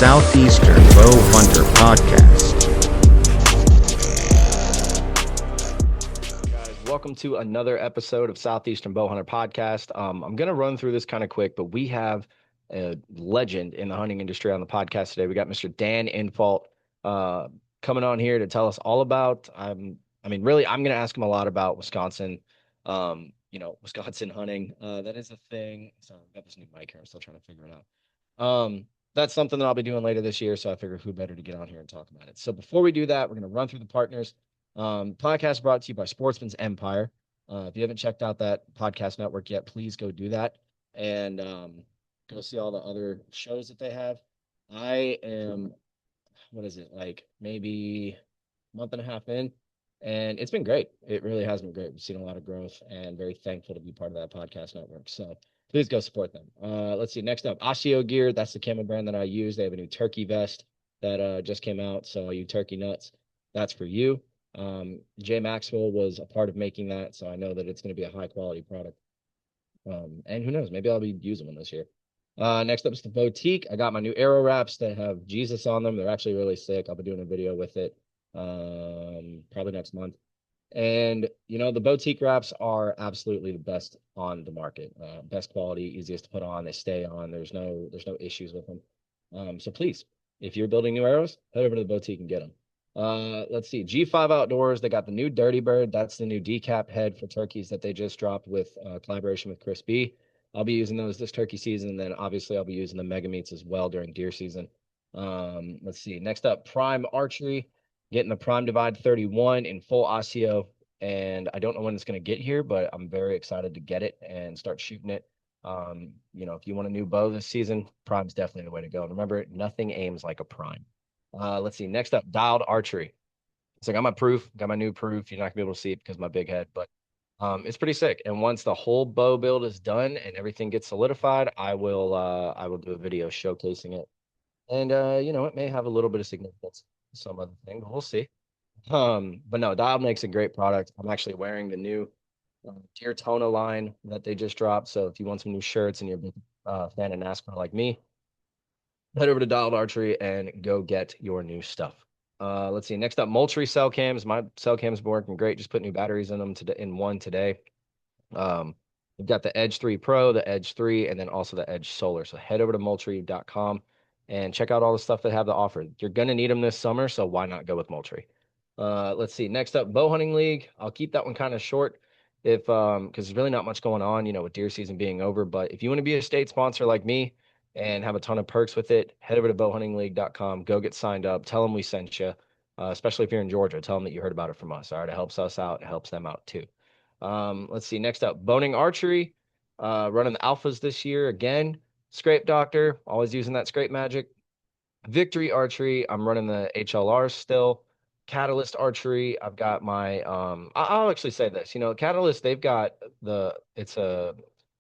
Southeastern Bow Hunter Podcast. Guys, welcome to another episode of Southeastern Bow Hunter Podcast. I'm going to run through this kind of quick, but we have a legend in the hunting industry on the podcast today. We got Mr. Dan Infalt coming on here to tell us all about, really, I'm going to ask him a lot about Wisconsin, Wisconsin hunting. That is a thing. Sorry, I've got this new mic here. I'm still trying to figure it out. That's something that I'll be doing later this year, so I figured who better to get on here and talk about it. So before we do that, we're going to run through the partners. Podcast brought to you by Sportsman's Empire. If you haven't checked out that podcast network yet, please go do that and go see all the other shows that they have. I am, what is it, like maybe a month and a half in, and it's been great. It really has been great. We've seen a lot of growth and very thankful to be part of that podcast network. So please go support them. Let's see. Next up, Osteo Gear. That's the camo brand that I use. They have a new turkey vest that just came out. So all you turkey nuts, that's for you. Jay Maxwell was a part of making that, so I know that it's going to be a high quality product. And who knows, maybe I'll be using one this year. Next up is the Boutique. I got my new arrow wraps that have Jesus on them. They're actually really sick. I'll be doing a video with it probably next month. And the Boutique wraps are absolutely the best on the market. Best quality, easiest to put on. They stay on. There's no issues with them. So please, if you're building new arrows, head over to the Boutique and get them. Let's see, G5 Outdoors. They got the new Dirty Bird. That's the new decap head for turkeys that they just dropped with collaboration with Chris B. I'll be using those this turkey season, and then obviously I'll be using the mega meats as well during deer season. Let's see. Next up, Prime Archery, getting the Prime Divide 31 in full Osteo, and I don't know when it's going to get here, but I'm very excited to get it and start shooting it. If you want a new bow this season, Prime's definitely the way to go. And remember, nothing aims like a Prime. Let's see. Next up, Dialed Archery. So I got my proof, got my new proof. You're not gonna be able to see it because of my big head, but it's pretty sick. And once the whole bow build is done and everything gets solidified, I will do a video showcasing it. And it may have a little bit of significance, some other thing, but we'll see. But no, Dialed makes a great product. I'm actually wearing the new Deer Tona line that they just dropped. So if you want some new shirts and you're a big fan of NASCAR like me, head over to Dialed Archery and go get your new stuff. Let's see. Next up, Moultrie cell cams. My cell cams been working great. Just put new batteries in them in one today. We've got the Edge 3 Pro, the Edge 3, and then also the Edge Solar. So head over to Moultrie.com and check out all the stuff they have to offer. You're gonna need them this summer, so why not go with Moultrie? Let's see. Next up, Bow Hunting League. I'll keep that one kind of short because there's really not much going on, with deer season being over. But if you want to be a state sponsor like me and have a ton of perks with it, head over to bowhuntingleague.com. Go get signed up. Tell them we sent you, especially if you're in Georgia. Tell them that you heard about it from us. All right, it helps us out. It helps them out too. Let's see. Next up, Boning Archery. Running the alphas this year again. Scrape Doctor, always using that scrape magic. Victory Archery, I'm running the HLR still. Catalyst Archery, I've got my I'll actually say this. Catalyst, they've got it's a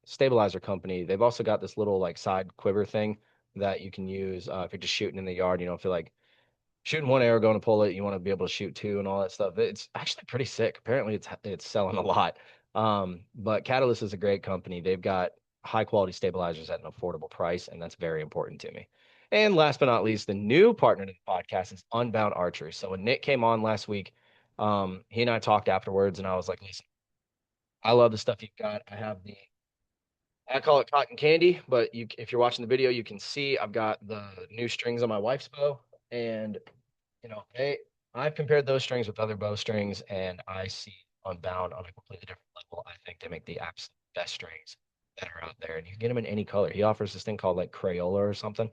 stabilizer company. They've also got this little like side quiver thing that you can use if you're just shooting in the yard. You don't feel like shooting one arrow, going to pull it. You want to be able to shoot two and all that stuff. It's actually pretty sick. Apparently, it's selling a lot. But Catalyst is a great company. They've got high quality stabilizers at an affordable price, and that's very important to me. And last but not least, the new partner to the podcast is Unbound Archery. So when Nick came on last week, he and I talked afterwards, and I was like, listen, I love the stuff you've got. I call it cotton candy, but if you're watching the video, you can see I've got the new strings on my wife's bow, and I've compared those strings with other bow strings, and I see Unbound on a completely different level. I think they make the absolute best strings that are out there, and you can get them in any color. He offers this thing called like Crayola or something,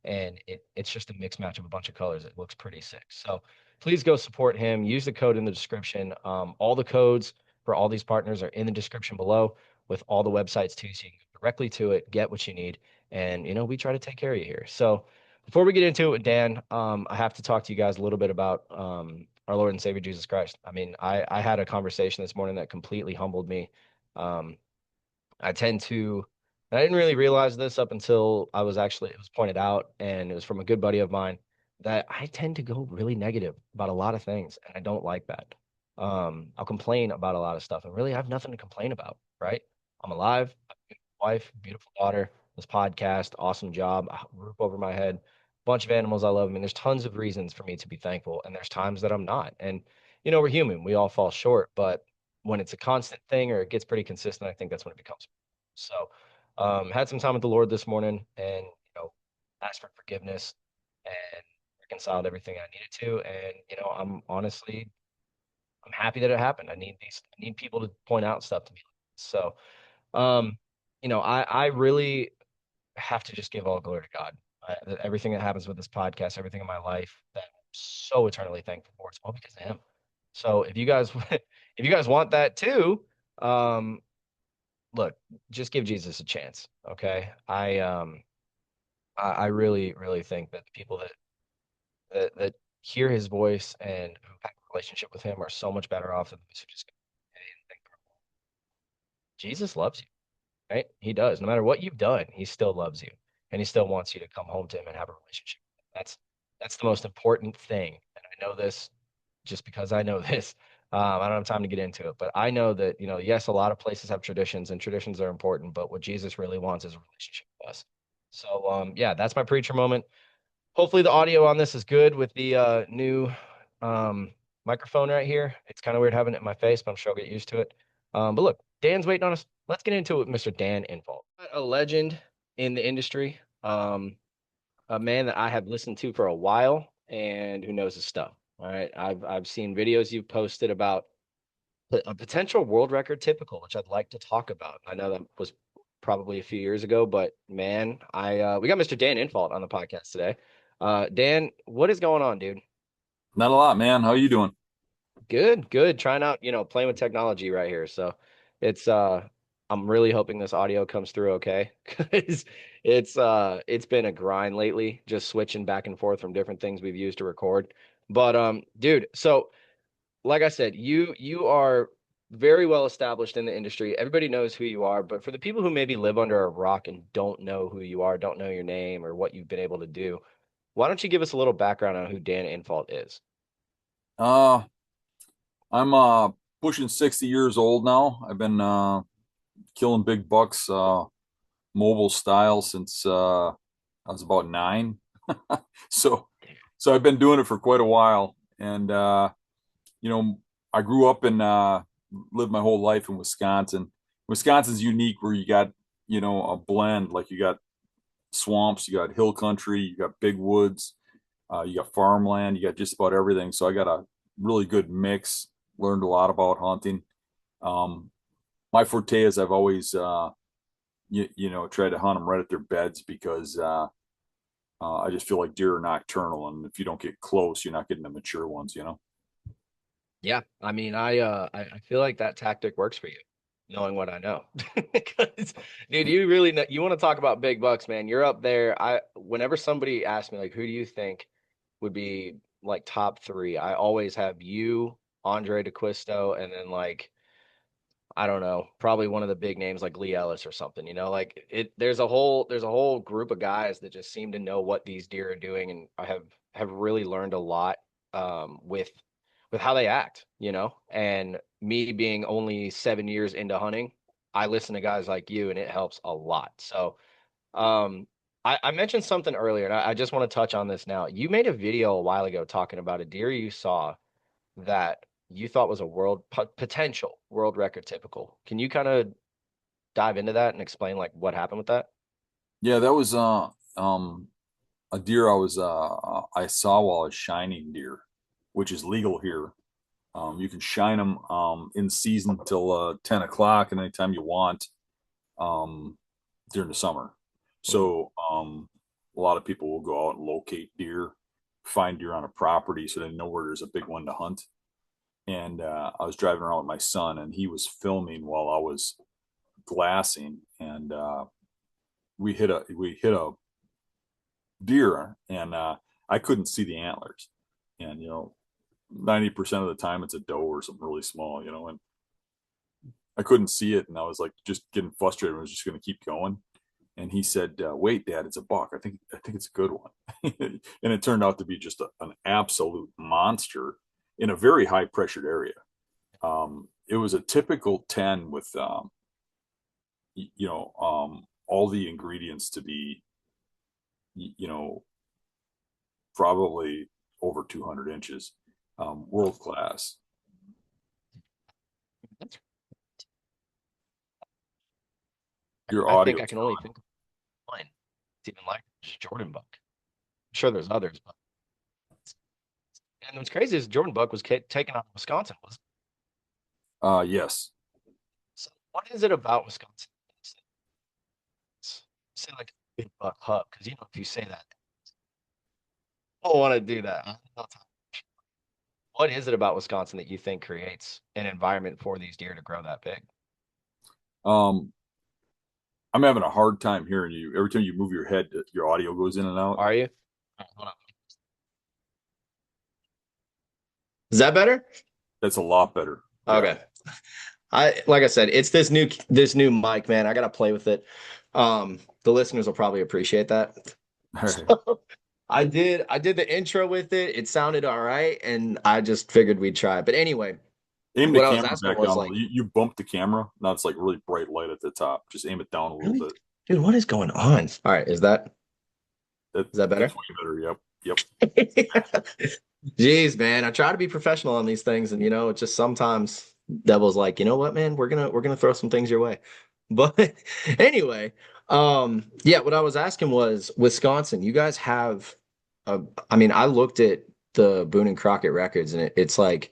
and it's just a mixed match of a bunch of colors. It looks pretty sick. So please go support him. Use the code in the description. All the codes for all these partners are in the description below with all the websites too, so you can go directly to it, get what you need, and we try to take care of you here. So before we get into it with Dan, I have to talk to you guys a little bit about our Lord and Savior Jesus Christ. I mean, I had a conversation this morning that completely humbled me. Um, I tend to, and I didn't really realize this up until it was pointed out, and it was from a good buddy of mine, that I tend to go really negative about a lot of things, and I don't like that. I'll complain about a lot of stuff, and really I have nothing to complain about, right? I'm alive, I have a beautiful wife, beautiful daughter, this podcast, awesome job, a roof over my head. bunch of animals I love. I mean, there's tons of reasons for me to be thankful, and there's times that I'm not. And we're human. We all fall short, but when it's a constant thing or it gets pretty consistent, I think that's when it becomes. So, had some time with the Lord this morning, and asked for forgiveness and reconciled everything I needed to. And I'm happy that it happened. I need people to point out stuff to me. So, um, I really have to just give all glory to God. Everything that happens with this podcast, everything in my life that I'm so eternally thankful for, it's all because of him. So if you guys if you guys want that too, um, look, just give Jesus a chance. Okay. I really, really think that the people that hear his voice and who have a relationship with him are so much better off than those who just go, "Hey," and think, Jesus loves you. Right? He does. No matter what you've done, he still loves you, and he still wants you to come home to him and have a relationship. That's the most important thing. And I know this just because I know this. I don't have time to get into it, but I know that yes, a lot of places have traditions, and traditions are important. But what Jesus really wants is a relationship with us. So, yeah, that's my preacher moment. Hopefully, the audio on this is good with the new um, microphone right here. It's kind of weird having it in my face, but I'm sure I'll get used to it. But look, Dan's waiting on us. Let's get into it with Mr. Dan Infalt, a legend in the industry, a man that I have listened to for a while and who knows his stuff. All right, I've seen videos you've posted about a potential world record typical, which I'd like to talk about. I know that was probably a few years ago, but man, I we got Mr. Dan Infalt on the podcast today. Dan, what is going on, dude? Not a lot, man. How you doing? Good, good. Trying out, playing with technology right here. So it's I'm really hoping this audio comes through okay. Because it's been a grind lately, just switching back and forth from different things we've used to record. But dude, so like I said, you are very well established in the industry. Everybody knows who you are, but for the people who maybe live under a rock and don't know who you are, don't know your name or what you've been able to do, why don't you give us a little background on who Dan Infalt is? Uh, I'm pushing 60 years old now. I've been killing big bucks mobile style since I was about 9. So so I've been doing it for quite a while. And you know, I grew up and lived my whole life in Wisconsin. Wisconsin's unique where you got, a blend, like you got swamps, you got hill country, you got big woods, you got farmland, you got just about everything. So I got a really good mix. Learned a lot about hunting. Um, my forte is I've always, tried to hunt them right at their beds because I just feel like deer are nocturnal, and if you don't get close, you're not getting the mature ones. Yeah, I mean, I feel like that tactic works for you, knowing what I know. Because, dude, you really know, you want to talk about big bucks, man. You're up there. Whenever somebody asks me like, who do you think would be like top three, I always have you, Andre DeQuisto, and then like I don't know, probably one of the big names like Lee Ellis or something. Like there's a whole group of guys that just seem to know what these deer are doing, and I have really learned a lot with how they act. And me being only 7 years into hunting, I listen to guys like you, and it helps a lot. So I mentioned something earlier, and I just want to touch on this now. You made a video a while ago talking about a deer you saw that you thought was a potential world record typical. Can you kind of dive into that and explain like what happened with that? Yeah, that was a deer I saw while I was shining deer, which is legal here. You can shine them in season till 10 o'clock and anytime you want um, during the summer. Mhm. So a lot of people will go out and locate deer, find deer on a property so they know where there's a big one to hunt. And I was driving around with my son, and he was filming while I was glassing, and we hit a deer, and I couldn't see the antlers, and 90% of the time it's a doe or something really small, and I couldn't see it, and I was like just getting frustrated. I was just going to keep going, and he said, "Wait, Dad, it's a buck. I think it's a good one." And it turned out to be just an absolute monster in a very high pressured area. It was a typical 10 with all the ingredients to be, you know probably over 200 inches, world class. Your I think audio. I can only think of one. It's even like Jordan Buck. I'm sure there's others, but and what's crazy is Jordan Buck was taken out of Wisconsin. Was Yes. so what is it about Wisconsin? Say like a big buck hub because if you say that, I don't want to do that. What is it about Wisconsin that you think creates an environment for these deer to grow that big? Um, I'm having a hard time hearing you. Every time you move your head, your audio goes in and out. Are you? Hold on. Is that better? That's a lot better. Okay. Like I said, it's this new mic, man. I gotta play with it. The listeners will probably appreciate that. Yeah. I did the intro with it. It sounded all right, and I just figured we'd try. But anyway, Aim the what I was camera asking back was down. like, You bumped the camera. Now it's like really bright light at the top. Just aim it down a little really? bit. Dude, what is going on? All right, is that better? That's way better. Yep. Jeez, man, I try to be professional on these things, and it's just sometimes devil's like, you know what, man, we're gonna throw some things your way. But anyway, yeah, what I was asking was Wisconsin. You guys have, I mean, I looked at the Boone and Crockett records, and it's like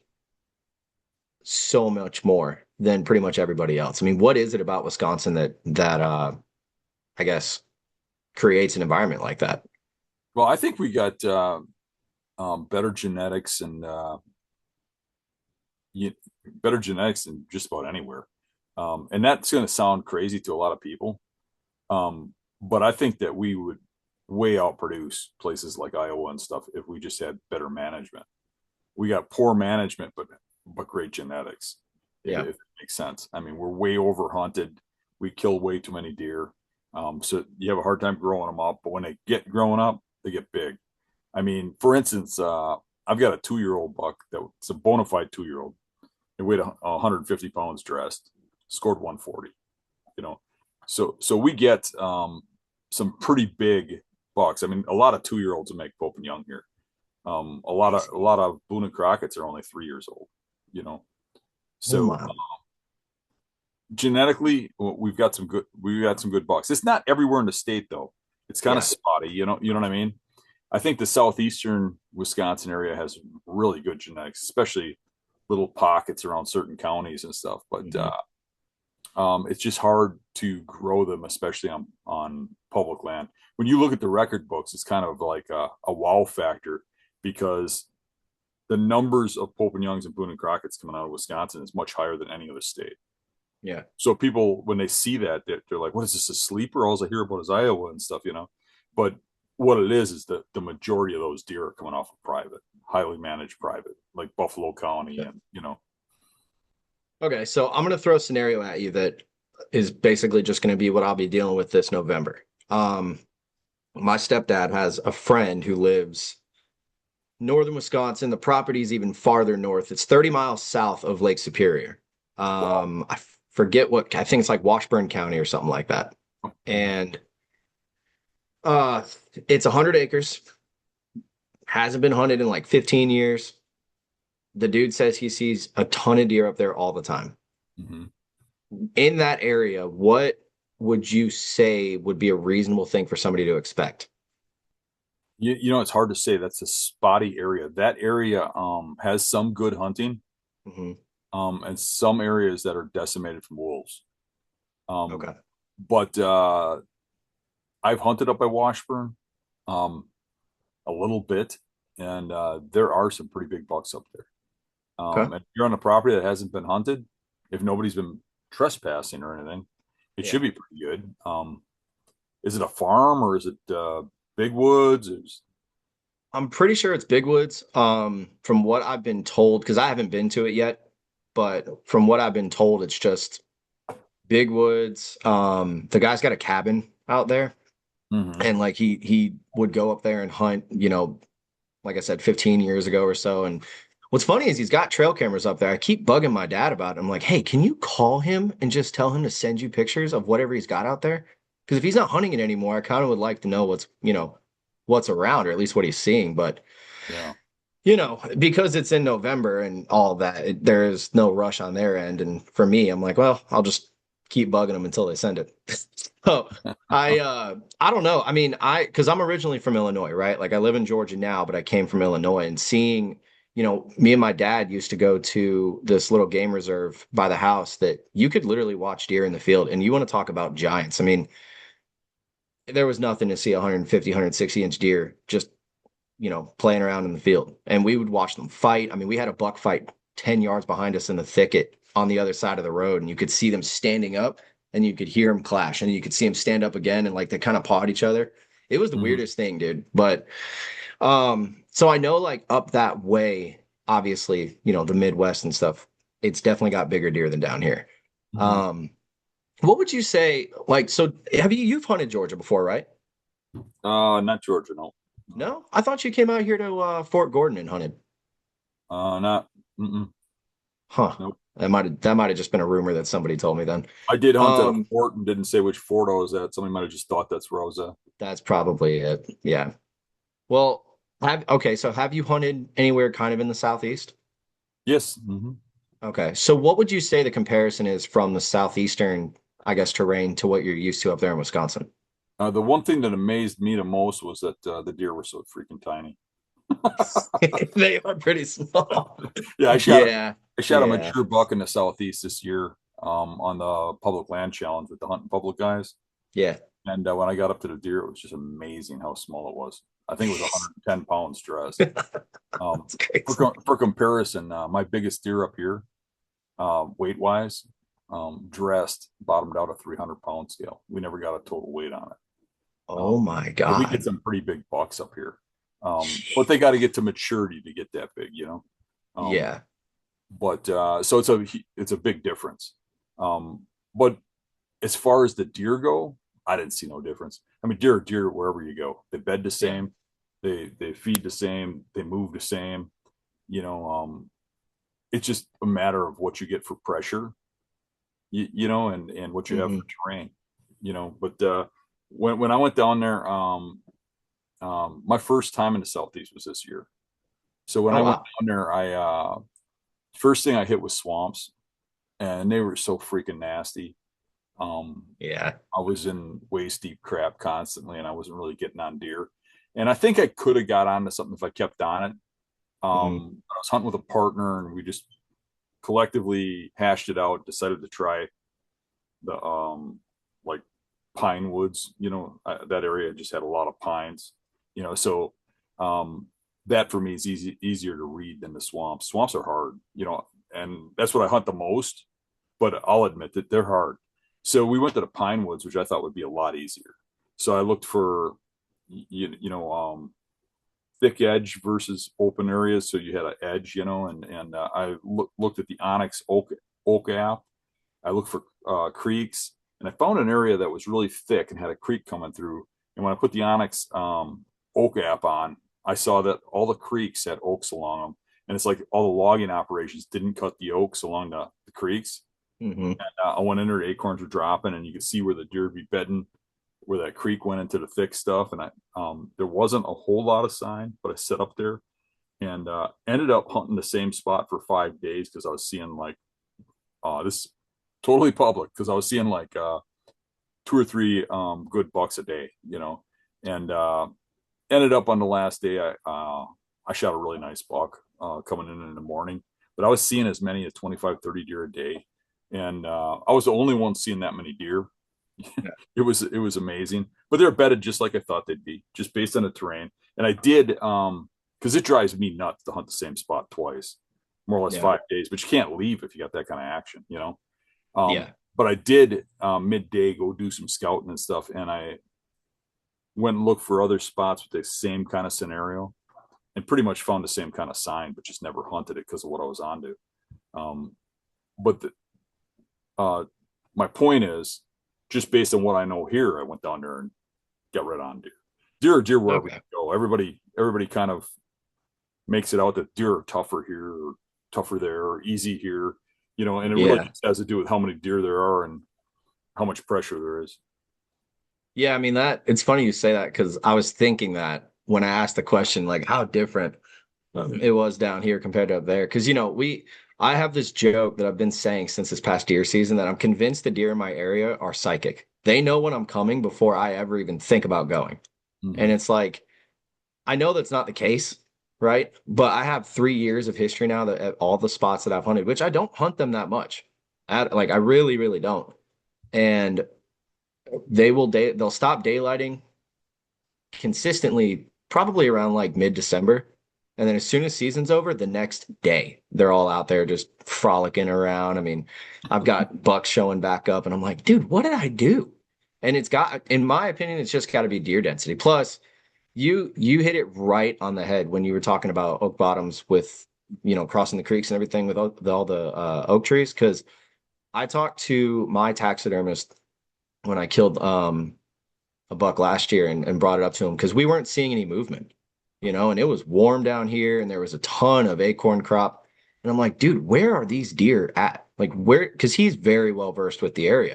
so much more than pretty much everybody else. I mean, what is it about Wisconsin that I guess creates an environment like that? Well, I think we got better genetics and better genetics than just about anywhere. And that's going to sound crazy to a lot of people. But I think that we would way outproduce places like Iowa and stuff if we just had better management. We got poor management, but great genetics. Yeah. If it makes sense. I mean, we're way over hunted. We kill way too many deer. So you have a hard time growing them up. But when they get growing up, they get big. I mean, for instance, I've got a 2-year-old buck that's a bona fide 2-year-old. It weighed 150 pounds dressed, scored 140. So we get some pretty big bucks. I mean, a lot of 2-year-olds will make Pope and Young here. A lot of Boone and Crockett's are only 3 years old. Oh So my. genetically, we've got some good bucks. It's not everywhere in the state though. It's kind of spotty. You know what I mean? I think the southeastern Wisconsin area has really good genetics, especially little pockets around certain counties and stuff. But it's just hard to grow them, especially on public land. When you look at the record books, it's kind of like a wow factor because the numbers of Pope and Youngs and Boone and Crockett's coming out of Wisconsin is much higher than any other state. Yeah. So people, when they see that, they're like, what is this, a sleeper? All I hear about is Iowa and stuff, But what it is that the majority of those deer are coming off of private, highly managed private, like Buffalo County and. Okay, so I'm gonna throw a scenario at you that is basically just gonna be what I'll be dealing with this November. My stepdad has a friend who lives northern Wisconsin. The property's even farther north. It's 30 miles south of Lake Superior. I forget I think it's like Washburn County or something like that. And it's 100 acres. Hasn't been hunted in like 15 years. The dude says he sees a ton of deer up there all the time. Mm-hmm. In that area, what would you say would be a reasonable thing for somebody to expect? It's hard to say. That's a spotty area. That area has some good hunting, and some areas that are decimated from wolves. Okay. But I've hunted up by Washburn a little bit, and there are some pretty big bucks up there. And if you're on a property that hasn't been hunted, if nobody's been trespassing or anything, it should be pretty good. Is it a farm or is it big woods? I'm pretty sure it's big woods. From what I've been told, because I haven't been to it yet, but from what I've been told, it's just big woods. The guy's got a cabin out there, and like he would go up there and hunt, like I said, 15 years ago or so. And what's funny is he's got trail cameras up there. I keep bugging my dad about it. I'm like, hey, can you call him and just tell him to send you pictures of whatever he's got out there? Because if he's not hunting it anymore, I kind of would like to know what's around, or at least what he's seeing. But Yeah. because it's in November and all of that, there's no rush on their end. And for me, I'm like, well, I'll just keep bugging them until they send it. So I don't know. I mean, because I'm originally from Illinois, right? Like I live in Georgia now, but I came from Illinois, and seeing, me and my dad used to go to this little game reserve by the house that you could literally watch deer in the field. And you want to talk about giants. I mean, there was nothing to see 150, 160-inch deer just playing around in the field. And we would watch them fight. I mean, we had a buck fight 10 yards behind us in the thicket on the other side of the road, and you could see them standing up and you could hear them clash, and you could see them stand up again, and like they kind of pawed each other. It was the Mhm. weirdest thing, dude. But so I know like up that way, obviously, the Midwest and stuff, it's definitely got bigger deer than down here. Mhm. Um, what would you say, like, so you've hunted Georgia before, right? Not Georgia, no. No, I thought you came out here to Fort Gordon and hunted. Not. Mm-mm, Huh. nope. That might have just been a rumor that somebody told me then. I did hunt at a Um, fort and didn't say which fort I was at. Somebody might have just thought that's where I was at. that's probably it. Yeah. Well, so have you hunted anywhere kind of in the southeast? Yes. Hmm. Okay. So what would you say the comparison is from the southeastern, I guess, terrain to what you're used to up there in Wisconsin? The one thing that amazed me the most was that the deer were so freaking tiny. They are pretty small. Yeah, Yeah. I shot a Yeah. mature buck in the southeast this year on the public land challenge with the hunting public guys. Yeah. And when I got up to the deer, it was just amazing how small it was. I think it was 110 pounds dressed. That's crazy. For comparison, my biggest deer up here, weight wise, dressed bottomed out a 300-pound scale. We never got a total weight on it. Oh my But we get God. some pretty big bucks up here. But they got to get to maturity to get that big, you know. Um, Yeah. but so it's a big difference. But as far as the deer go, I didn't see no difference. I mean, deer are deer wherever you go. They bed the Yeah. same, they feed the same, they move the same. You know, it's just a matter of what you get for pressure, and what you have for Hmm. terrain. But when I went down there, my first time in the southeast was this year. So when Oh I went wow. down there, I first thing I hit was swamps, and they were so freaking nasty. Yeah. I was in waist deep crap constantly, and I wasn't really getting on deer. And I think I could have got onto something if I kept on it. Hmm. I was hunting with a partner, and we just collectively hashed it out. Decided to try the like pine woods. That area just had a lot of pines. So um, that for me is easier to read than the swamps. Swamps are hard. And that's what I hunt the most. But I'll admit that they're hard. So we went to the pine woods, which I thought would be a lot easier. So I looked for thick edge versus open areas. So you had an edge, and I looked at the onyx oak app. I looked for creeks, and I found an area that was really thick and had a creek coming through. And when I put the onyx oak app on, I saw that all the creeks had oaks along them, and it's like all the logging operations didn't cut the oaks along the creeks. Hmm. I went in there, the acorns were dropping, and you could see where the deer would be bedding, where that creek went into the thick stuff. And there wasn't a whole lot of sign, but I set up there and ended up hunting the same spot for 5 days because I was seeing like this totally public because I was seeing like two or three good bucks a day, and ended up on the last day. I shot a really nice buck coming in the morning, but I was seeing as many as 25, 30 deer a day. And I was the only one seeing that many deer. Yeah. It was amazing, but they're bedded just like I thought they'd be, just based on the terrain. And I did because it drives me nuts to hunt the same spot twice, more or less Yeah. 5 days. But you can't leave if you got that kind of action, Yeah. But I did midday go do some scouting and stuff, and I went and looked for other spots with the same kind of scenario, and pretty much found the same kind of sign, but just never hunted it because of what I was onto. Um, but uh, my point is, just based on what I know here, I went down there and got right on deer. Deer wherever you Okay. go. Everybody kind of makes it out that deer are tougher here, or tougher there, or easy here. And it really Yeah. just has to do with how many deer there are and how much pressure there is. Yeah, I mean that it's funny you say that because I was thinking that when I asked the question, like how different it was down here compared to up there. Because I have this joke that I've been saying since this past deer season that I'm convinced the deer in my area are psychic. They know when I'm coming before I ever even think about going. And Mhm. it's like, I know that's not the case, right? But I have 3 years of history now that at all the spots that I've hunted, which I don't hunt them that much. Like I really, really don't. And they'll stop daylighting consistently probably around like mid-December. And then as soon as season's over, the next day, they're all out there just frolicking around. I mean, I've got bucks showing back up, and I'm like, dude, what did I do? And in my opinion, it's just got to be deer density. Plus, you hit it right on the head when you were talking about oak bottoms with, crossing the creeks and everything with all the oak trees. Because I talked to my taxidermist when I killed a buck last year and brought it up to him because we weren't seeing any movement, and it was warm down here and there was a ton of acorn crop. And I'm like, dude, where are these deer at? Like, where? Because he's very well versed with the area.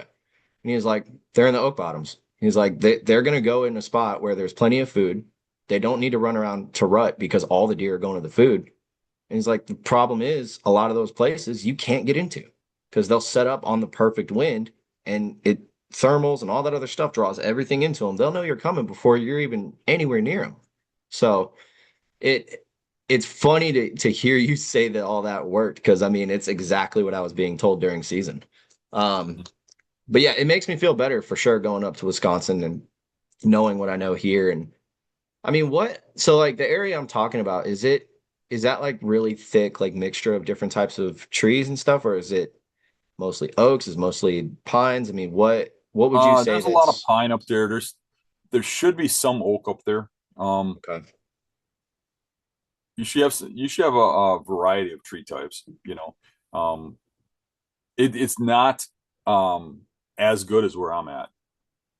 And he was like, they're in the oak bottoms. He's like, they're going to go in a spot where there's plenty of food. They don't need to run around to rut because all the deer are going to the food. And he's like, the problem is a lot of those places you can't get into because they'll set up on the perfect wind and thermals and all that other stuff draws everything into them. They'll know you're coming before you're even anywhere near them. So it it's funny to hear you say that all that worked because I mean it's exactly what I was being told during season. Um, but yeah, it makes me feel better for sure going up to Wisconsin and knowing what I know here. And I mean, so like the area I'm talking about, is that like really thick, like mixture of different types of trees and stuff, or is it mostly oaks, is mostly pines? I mean, what would you say There's a lot of that's pine up there. There should be some oak up there. okay? You should have a variety of tree types. Um, it's not as good as where I'm at.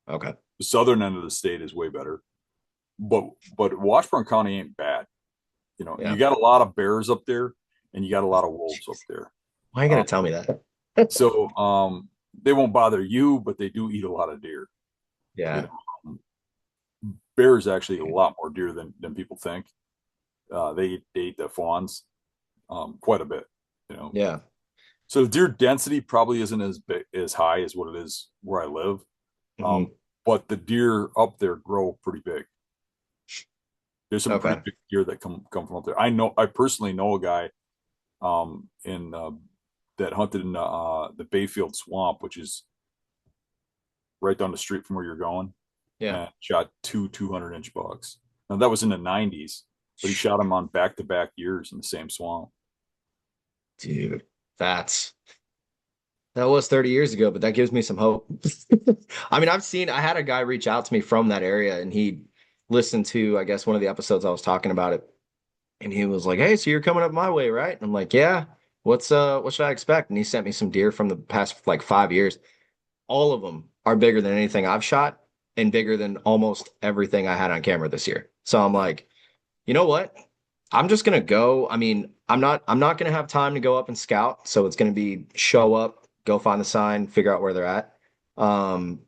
Okay. The southern end of the state is way better, but Washburn County ain't bad. You Yeah. got a lot of bears up there, and you got a lot of wolves up there. Why are you Um, gonna tell me that? so they won't bother you, but they do eat a lot of deer. You Yeah. know, bears actually eat a lot more deer than people think. They eat the fawns quite a bit. You know, Yeah. so the deer density probably isn't as high as what it is where I live. Um, Hmm. but the deer up there grow pretty big. There's some pretty Okay. big deer that come from up there. I personally know a guy in that hunted in the Bayfield Swamp, which is right down the street from where you're going, Yeah. and shot 200-inch bucks. Now that was in the 90s, but he shot them on back-to-back years in the same swamp. Dude, that's that was 30 years ago, but that gives me some hope. I mean, I had a guy reach out to me from that area and he listened to, I guess, one of the episodes I was talking about it. And he was like, "Hey, so you're coming up my way, right?" And I'm like, "Yeah. What should I expect?" And he sent me some deer from the past like 5 years. All of them are bigger than anything I've shot and bigger than almost everything I had on camera this year. So I'm like, you know what? I'm just gonna go. I mean, I'm not gonna have time to go up and scout. So it's gonna be show up, go find the sign, figure out where they're at. Um,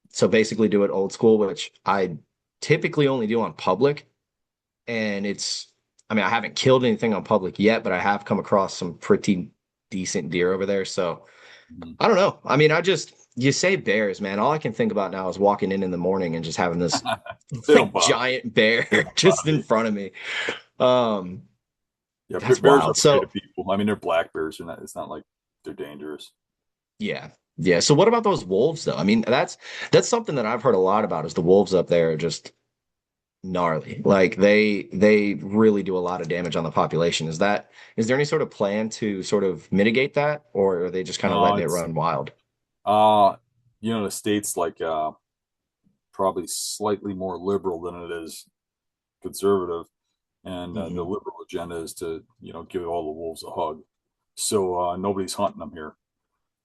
so basically do it old school, which I typically only do on public. And I mean, I haven't killed anything on public yet, but I have come across some pretty decent deer over there. So Mhm. I don't know. I mean, you say bears, man. All I can think about now is walking in the morning and just having this They don't like bother. giant bear They don't just bother in you. front of me. Um, Yeah, that's bears are wild. afraid So of people. I mean, they're black bears. It's not like they're dangerous. yeah, yeah. So what about those wolves though? I mean, that's something that I've heard a lot about is the wolves up there are just gnarly. Like they really do a lot of damage on the population. Is there any sort of plan to sort of mitigate that, or are they just kind of No, letting it it's run wild? uh, the state's like probably slightly more liberal than it is conservative, and the Hmm. liberal agenda is to give all the wolves a hug. So nobody's hunting them here,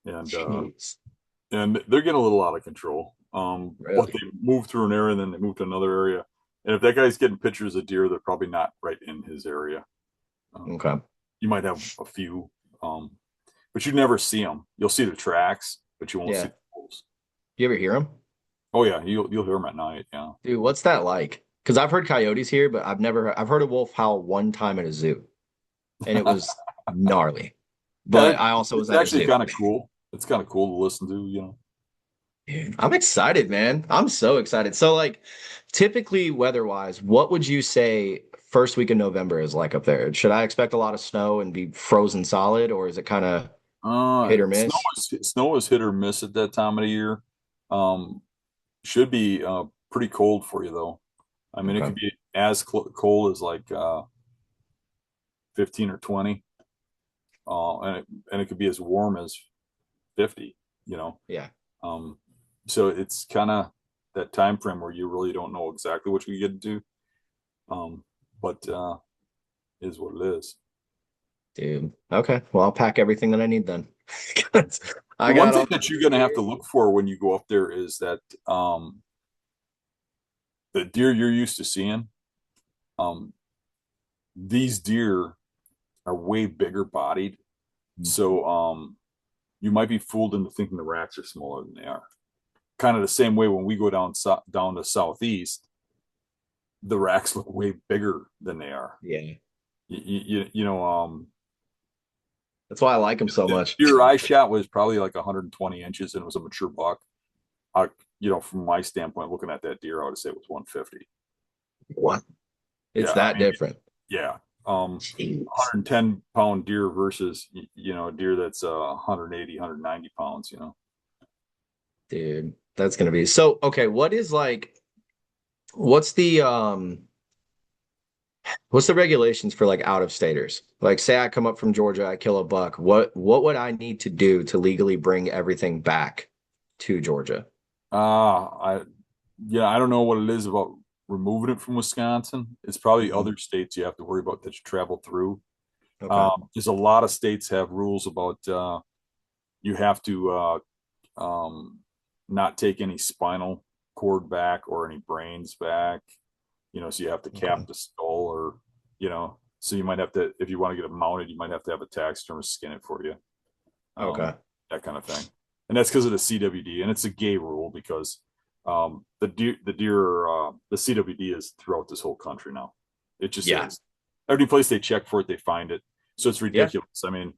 and Jeez, they're getting a little out of control. But really? they move through an area, and then they move to another area, and if that guy's getting pictures of deer, they're probably not right in his area. Um, Okay. you might have a few, um, but you never see them. You'll see the tracks, but you won't see Yeah. the wolves. You ever hear them? Oh yeah, you'll hear them at night. Yeah. Dude, what's that like? because I've heard coyotes here, but I've heard a wolf howl one time at a zoo, and it was gnarly. Yeah, But I also was it's at a actually zoo. kind of cool. It's kind of cool to listen to, you know. Dude, I'm excited, man. I'm so excited. So, like, typically weather-wise, what would you say first week of November is like up there? Should I expect a lot of snow and be frozen solid, or is it kind of hit or Snow miss? is hit or miss at that time of the year. Um, should be pretty cold for you though. I mean, it Okay. could be as cold as like 15 or 20, and it could be as warm as 50. You know, Yeah. um, so it's kind of that time frame where you really don't know exactly what you get into. But is what it is. Dude. Okay. Well, I'll pack everything that I need then. The I one got thing all that kinds you're of going to have to gear. look for when you go up there is that the deer you're used to seeing, um, these deer are way bigger bodied. So you might be fooled into thinking the racks are smaller than they are. Kind of the same way when we go down to southeast, the racks look way bigger than they are. Yeah. You know, That's why I like them so the much. deer I shot was probably like 120 inches and it was a mature buck. I, you know, from my standpoint, looking at that deer, I would say it was 150. What? It's Yeah, I that mean, different. yeah. Jeez. 110-pound deer versus you know a deer that's 180, 190 pounds. You know, Dude, that's gonna be so okay. What's the what's the regulations for like out of staters? Like say I come up from Georgia, I kill a buck. What would I need to do to legally bring everything back to Georgia? I yeah, I don't know what it is about removing it from Wisconsin. It's probably Mhm. other states you have to worry about that you travel through. Okay. There's a lot of states have rules about you have to not take any spinal cord back or any brains back. You know, so you have to cap Okay. the skull, or you know, so you might have to, if you want to get it mounted, you might have to have a taxidermist skin it for you, Okay. that kind of thing. And that's because of the CWD, and it's a gay rule because the CWD is throughout this whole country now. It just Yeah. is. Every place they check for it, they find it. So it's Yeah. ridiculous. I mean,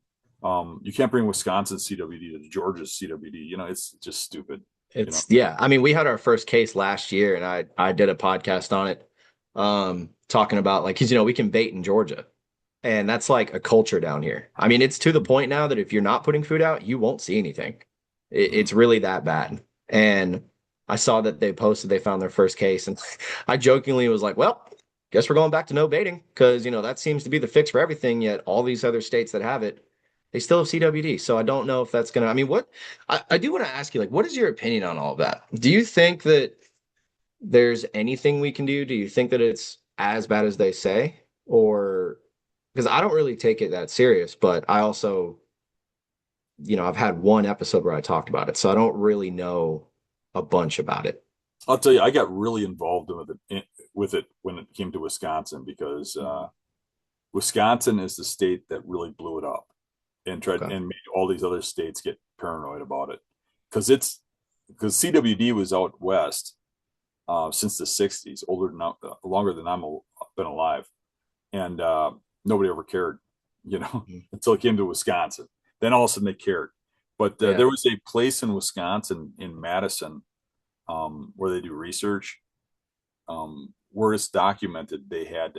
you can't bring Wisconsin CWD to Georgia's CWD. You know, it's just stupid. You know, It's yeah. I mean, we had our first case last year, and I did a podcast on it, talking about like because we can bait in Georgia, and that's like a culture down here. I mean, it's to the point now that if you're not putting food out, you won't see anything. Mhm. It's really that bad. And I saw that they posted they found their first case, and I jokingly was like, "Well, guess we're going back to no baiting because that seems to be the fix for everything." Yet all these other states that have it, they still have CWD. So I don't know if that's gonna. I mean, what I do want to ask you, like, what is your opinion on all of that? Do you think that there's anything we can do? Do you think that it's as bad as they say, or because I don't really take it that serious, but I also, I've had one episode where I talked about it, so I don't really know a bunch about it. I'll tell you, I got really involved with it when it came to Wisconsin because Wisconsin is the state that really blew it up and tried Okay. and made all these other states get paranoid about it because CWD was out west since the '60s, longer than been alive, and nobody ever cared, you know, Mhm. until it came to Wisconsin. Then all of a sudden they cared. But Yeah. there was a place in Wisconsin in Madison where they do research, where it's documented they had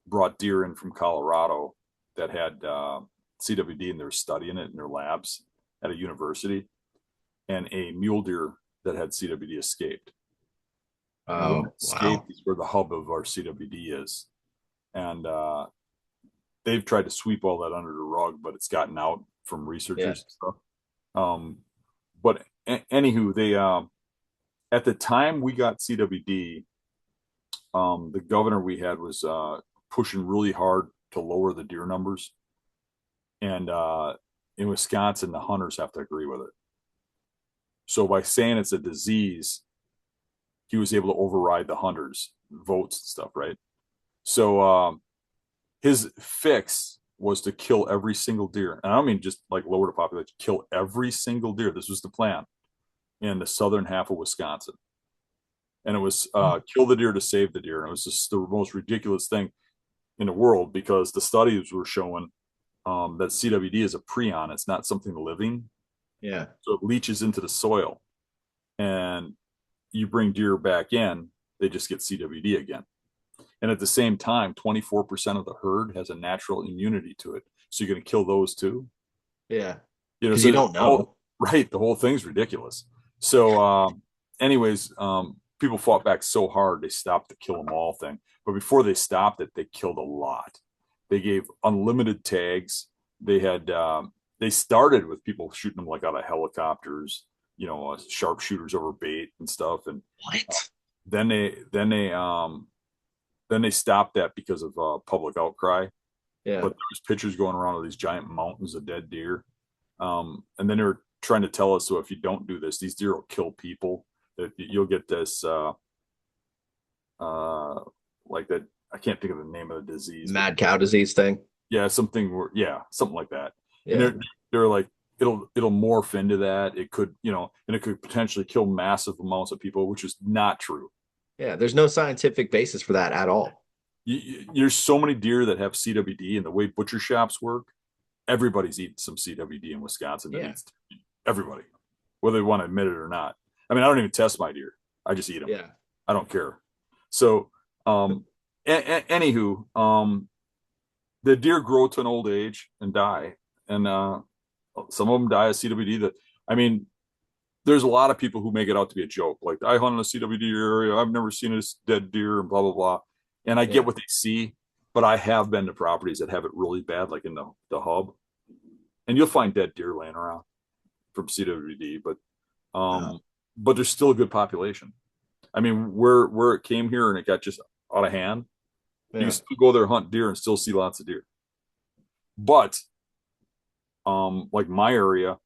brought deer in from Colorado that had CWD, and they were studying it in their labs at a university, and a mule deer that had CWD escaped. And where Oh, it wow. escaped is where the hub of our CWD is. And they've tried to sweep all that under the rug, but it's gotten out from Yeah. researchers and stuff. Um, but anywho, they at the time we got CWD, the governor we had was pushing really hard to lower the deer numbers, and in Wisconsin, the hunters have to agree with it. So by saying it's a disease, he was able to override the hunters' votes and stuff, right? So his fix was to kill every single deer, and I don't mean just like lower the population, kill every single deer. This was the plan in the southern half of Wisconsin, and it was kill the deer to save the deer. And it was just the most ridiculous thing in the world, because the studies were showing that CWD is a prion. It's not something living. Yeah. So it leaches into the soil, and you bring deer back in, they just get CWD again. And at the same time, 24% of the herd has a natural immunity to it. So you're going to kill those too? Yeah. You know, Because so you don't know. right. The whole thing's ridiculous. So, anyways, people fought back so hard, they stopped the kill them all thing. But before they stopped it, they killed a lot. They gave unlimited tags. They had, they started with people shooting them like out of helicopters, you know, sharpshooters over bait and stuff. And What? then they stopped that because of public outcry. Yeah. But there was pictures going around of these giant mountains of dead deer. And then they were trying to tell us, so if you don't do this, these deer will kill people. That you'll get this, like that. I can't think of the name of the disease. Mad cow disease thing. Yeah, something like that. Yeah. And they're like, it'll morph into that. It could, you know, and it could potentially kill massive amounts of people, which is not true. Yeah. There's no scientific basis for that at all. There's so many deer that have CWD, and the way butcher shops work, everybody's eating some CWD in Wisconsin. Yeah. Everybody, whether they want to admit it or not. I mean, I don't even test my deer. I just eat them. Yeah. I don't care. So, anywho, the deer grow to an old age and die. And some of them die of CWD. I mean, there's a lot of people who make it out to be a joke. Like, I hunt in a CWD area. I've never seen a dead deer and blah, blah, blah. And I get what they see, but I have been to properties that have it really bad, like in the hub. And you'll find dead deer laying around from CWD, but there's still a good population. I mean, where it came here and it got just out of hand, you can still go there, hunt deer, and still see lots of deer. But like my area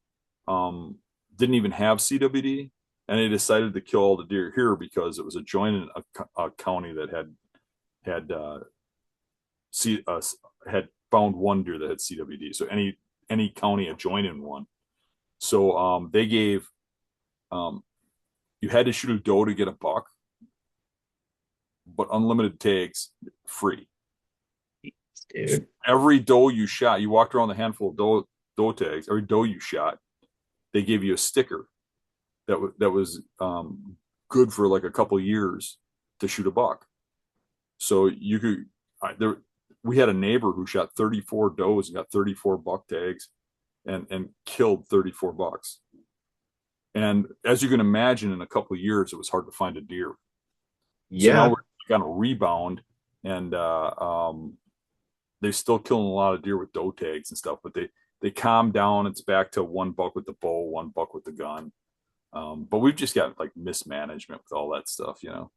didn't even have CWD, and they decided to kill all the deer here because it was adjoining a county that had found one deer that had CWD. So any county adjoining one. So they gave you had to shoot a doe to get a buck, but unlimited tags free. Dude. Every doe you shot, you walked around the handful of doe tags. Every doe you shot, they gave you a sticker that was good for like a couple of years to shoot a buck. So you could we had a neighbor who shot 34 does and got 34 buck tags and killed 34 bucks. And as you can imagine, in a couple of years, it was hard to find a deer. Yeah. So now we're kind of rebound, and they're still killing a lot of deer with doe tags and stuff, but they calm down. It's back to one buck with the bow, one buck with the gun. But we've just got like mismanagement with all that stuff, you know?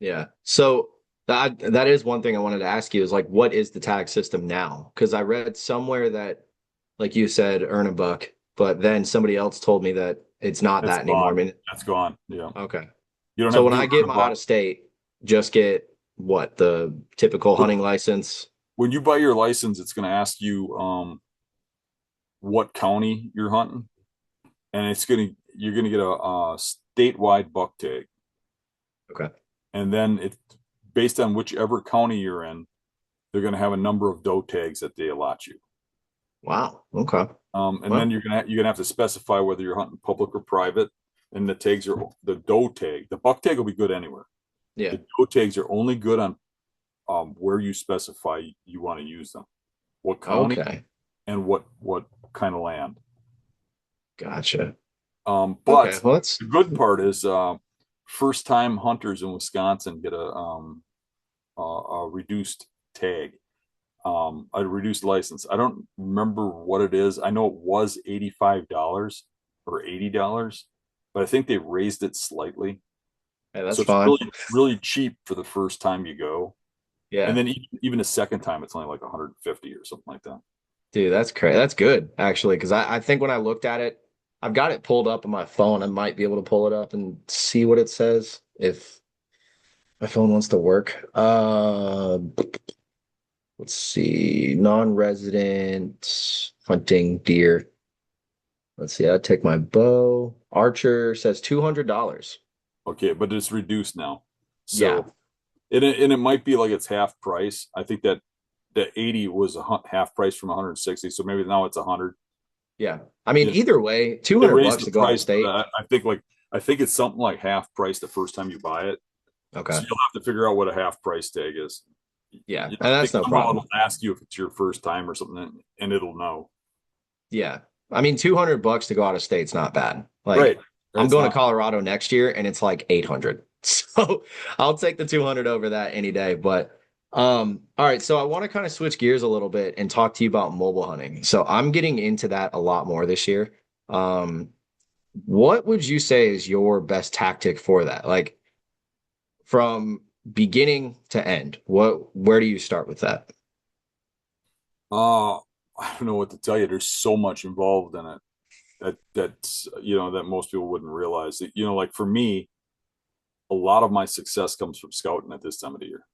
Yeah. So that is one thing I wanted to ask you is like, what is the tag system now? Because I read somewhere that, like you said, earn a buck, but then somebody else told me that it's not that anymore. I mean, that's gone. Yeah. Okay. You don't so when I get my out of state, just get what, the typical hunting license? When you buy your license, it's going to ask you what county you're hunting, and you're going to get a statewide buck tag. Okay. And then it's based on whichever county you're in, they're going to have a number of doe tags that they allot you. Wow. Okay. Then you're gonna have to specify whether you're hunting public or private. And the tags are the doe tag. The buck tag will be good anywhere. Yeah. The doe tags are only good on where you specify you want to use them, what county, and what kind of land. Gotcha. But the good part is first time hunters in Wisconsin get a reduced tag. A reduced license. I don't remember what it is. I know it was $85 or $80, but I think they raised it slightly. Hey, that's so it's fine. really, really cheap for the first time you go. Yeah. And then even the second time, it's only like 150 or something like that. Dude, that's crazy. That's good, actually, because I think when I looked at it, I've got it pulled up on my phone. I might be able to pull it up and see what it says if my phone wants to work. Let's see, non-resident hunting deer. Let's see, I'd take my bow. Archer says $200. Okay, but it's reduced now. Yeah. So and it might be like it's half price. I think that 80 was half price from 160, so maybe now it's 100. Yeah. I mean, You know, either way, they 200 raised bucks the to go out of price, but state. I think it's something like half price the first time you buy it. So Okay. you'll have to figure out what a half price tag is. Yeah. You And know, I think that's no somehow problem. it'll ask you if it's your first time or something, and it'll know. Yeah. I mean, 200 bucks to go out of state's not bad. Right. Like, I'm That's going to not Colorado next year and it's like 800. So I'll take the 200 over that any day. But, all right. So I want to kind of switch gears a little bit and talk to you about mobile hunting. So I'm getting into that a lot more this year. Um, what would you say is your best tactic for that? Like, from beginning to end, where do you start with that? uh I don't know what to tell you. There's so much involved in it that's that most people wouldn't realize. Like for me, a lot of my success comes from scouting at this time of the year.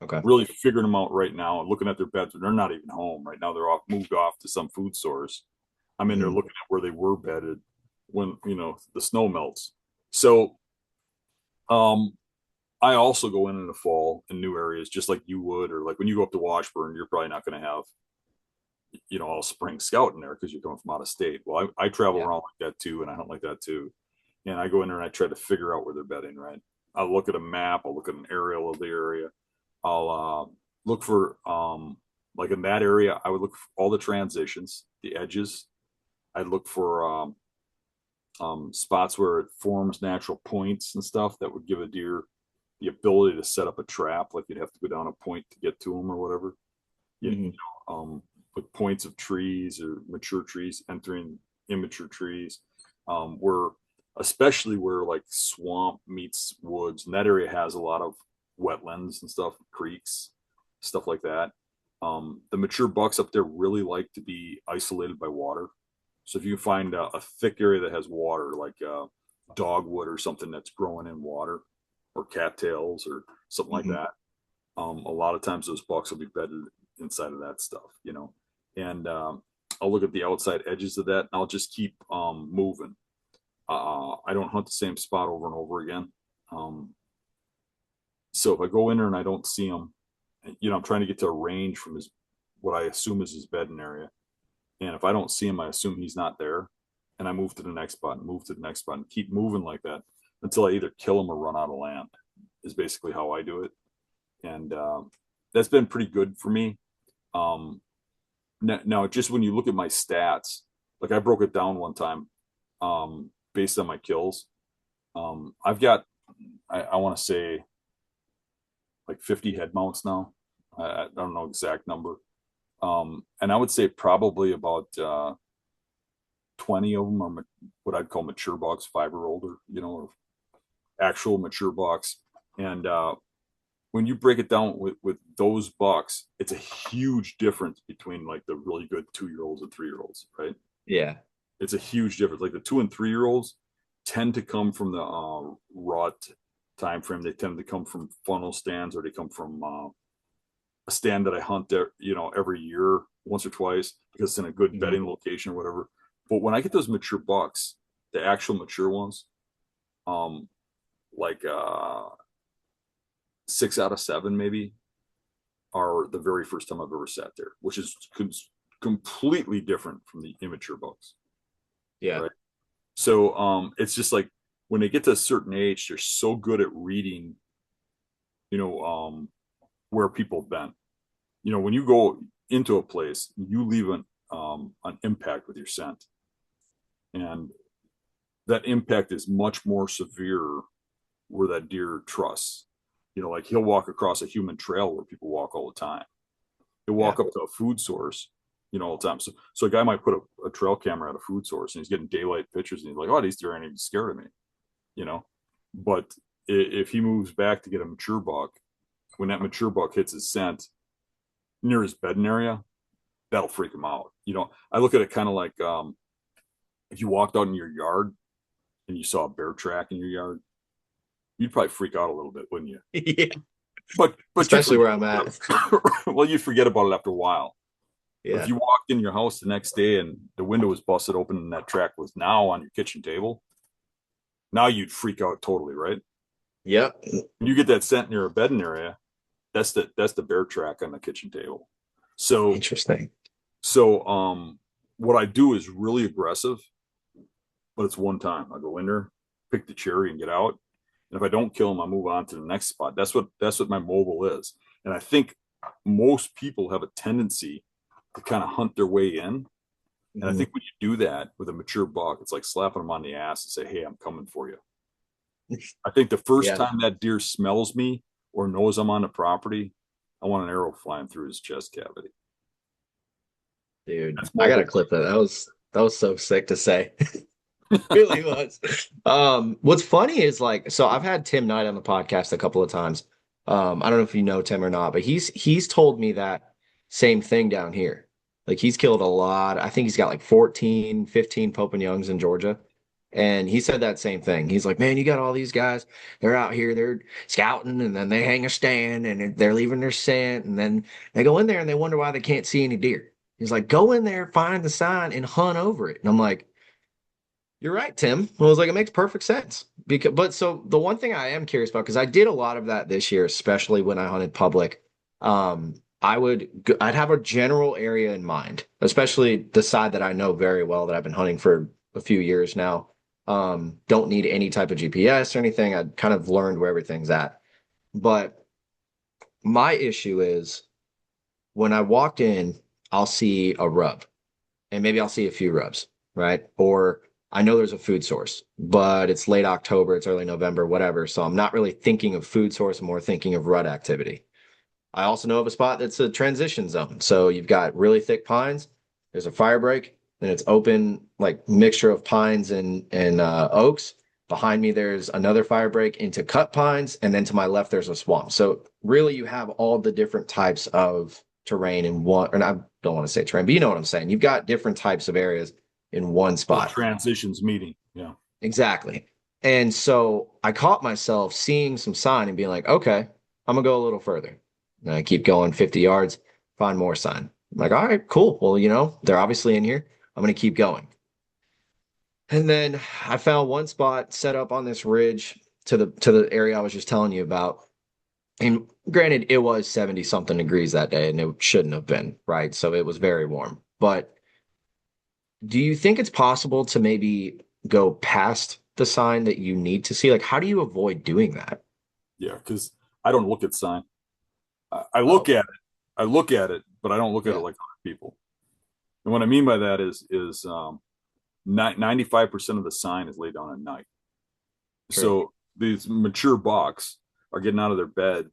Okay. Really figuring them out right now and looking at their beds. They're not even home right now. They're moved off to some food stores. I'm in there Mhm. looking at where they were bedded when the snow melts. So um I also go in the fall in new areas, just like you would, or like when you go up to Washburn, you're probably not going to have all spring scout in there because you're coming from out of state. Well, I travel Yeah. around like that too, and I don't like that too. And I go in there and I try to figure out where they're bedding. Right, I'll look at a map, I'll look at an aerial of the area, I'll look for like in that area, I would look for all the transitions, the edges. I'd look for spots where it forms natural points and stuff that would give a deer the ability to set up a trap. Like you'd have to go down a point to get to them or whatever. Mhm. With points of trees or mature trees entering immature trees, where especially where like swamp meets woods, and that area has a lot of wetlands and stuff, creeks, stuff like that. The mature bucks up there really like to be isolated by water. So if you find a thick area that has water, like dogwood or something that's growing in water, or cattails or something like Mhm. that, a lot of times those bucks will be bedded inside of that stuff. And I'll look at the outside edges of that, and I'll just keep moving. I don't hunt the same spot over and over again. Um, so if I go in there and I don't see him, I'm trying to get to a range from what I assume is his bedding area. And if I don't see him, I assume he's not there. And I move to the next spot and move to the next spot and keep moving like that until I either kill him or run out of land, is basically how I do it. And that's been pretty good for me. Um, now, just when you look at my stats, like I broke it down one time based on my kills. I've got, I want to say, like 50 head mounts now. I don't know exact number. And I would say probably about 20 of them are what I'd call mature bucks, 5 or older, or actual mature bucks. And when you break it down with those bucks, it's a huge difference between like the really good 2-year-olds and 3-year-olds, right? Yeah. It's a huge difference. Like the 2 and 3-year-olds tend to come from the rut time frame. They tend to come from funnel stands, or they come from a stand that I hunt there, every year, once or twice, because it's in a good Mhm. bedding location or whatever. But when I get those mature bucks, the actual mature ones, um, like 6 out of 7 maybe are the very first time I've ever sat there, which is completely different from the immature bucks, Yeah. right? So it's just like when they get to a certain age, they're so good at reading, you know, um, where people have been. When you go into a place, you leave an impact with your scent, and that impact is much more severe where that deer trusts. Like he'll walk across a human trail where people walk all the time. He'll Yeah. walk up to a food source, all the time. So a guy might put a trail camera at a food source and he's getting daylight pictures and he's like, oh, these deer aren't even scared of me, you know. But if he moves back to get a mature buck, when that mature buck hits his scent near his bedding area, that'll freak him out. I look at it kind of like if you walked out in your yard and you saw a bear track in your yard, you'd probably freak out a little bit, wouldn't you? Yeah. But you'd Especially forget. where I'm at. Well, you'd forget about it after a while. But if Yeah. you walked in your house the next day and the window was busted open and that track was now on your kitchen table, Now you'd freak out totally, right? Yep. When you get that scent near a bedding area, that's the bear track on the kitchen table. So Interesting. what I do is really aggressive, but it's one time. I go in there, pick the cherry, and get out. And if I don't kill them, I move on to the next spot. That's what my mobile is. And I think most people have a tendency to kind of hunt their way in. And I think when you do that with a mature buck, it's like slapping them on the ass and say, "Hey, I'm coming for you." I think the first Yeah, time that deer smells me or knows I'm on the property, I want an arrow flying through his chest cavity. dude. That's I gotta mobile. clip that. That was so sick to say. Really was. What's funny is like, so I've had Tim Knight on the podcast a couple of times. I don't know if you know Tim or not, but he's told me that same thing down here. Like he's killed a lot. I think he's got like 14, 15 Pope and Youngs in Georgia. And he said that same thing. He's like, man, you got all these guys, they're out here, they're scouting, and then they hang a stand and they're leaving their scent, and then they go in there and they wonder why they can't see any deer. He's like, go in there, find the sign, and hunt over it. And I'm like, you're right, Tim. I was like, it makes perfect sense. But so the one thing I am curious about, because I did a lot of that this year, especially when I hunted public, I'd have a general area in mind, especially the side that I know very well that I've been hunting for a few years now. Don't need any type of GPS or anything. I kind of learned where everything's at. But my issue is when I walked in, I'll see a rub and maybe I'll see a few rubs, right? Or I know there's a food source, but it's late October, it's early November, whatever. So I'm not really thinking of food source, I'm more thinking of rut activity. I also know of a spot that's a transition zone. So you've got really thick pines, there's a fire break, then it's open, like mixture of pines and oaks. Behind me, there's another fire break into cut pines, and then to my left, there's a swamp. So really, you have all the different types of terrain in one, and I don't want to say terrain, but you know what I'm saying. You've got different types of areas in one All spot. transitions meeting. Yeah. Exactly. And so I caught myself seeing some sign and being like, okay, I'm gonna go a little further. And I keep going 50 yards, find more sign. I'm like, all right, cool. Well, they're obviously in here. I'm gonna keep going. And then I found one spot set up on this ridge to the area I was just telling you about. And granted, it was 70 something degrees that day, and it shouldn't have been, right? So it was very warm. But do you think it's possible to maybe go past the sign that you need to see? Like, how do you avoid doing that? Yeah. Because I don't look at sign. I look Oh, at it. I look at it, but I don't look at it yeah, like other people. And what I mean by that is 95% of the sign is laid down at night. true. So these mature bucks are getting out of their bed.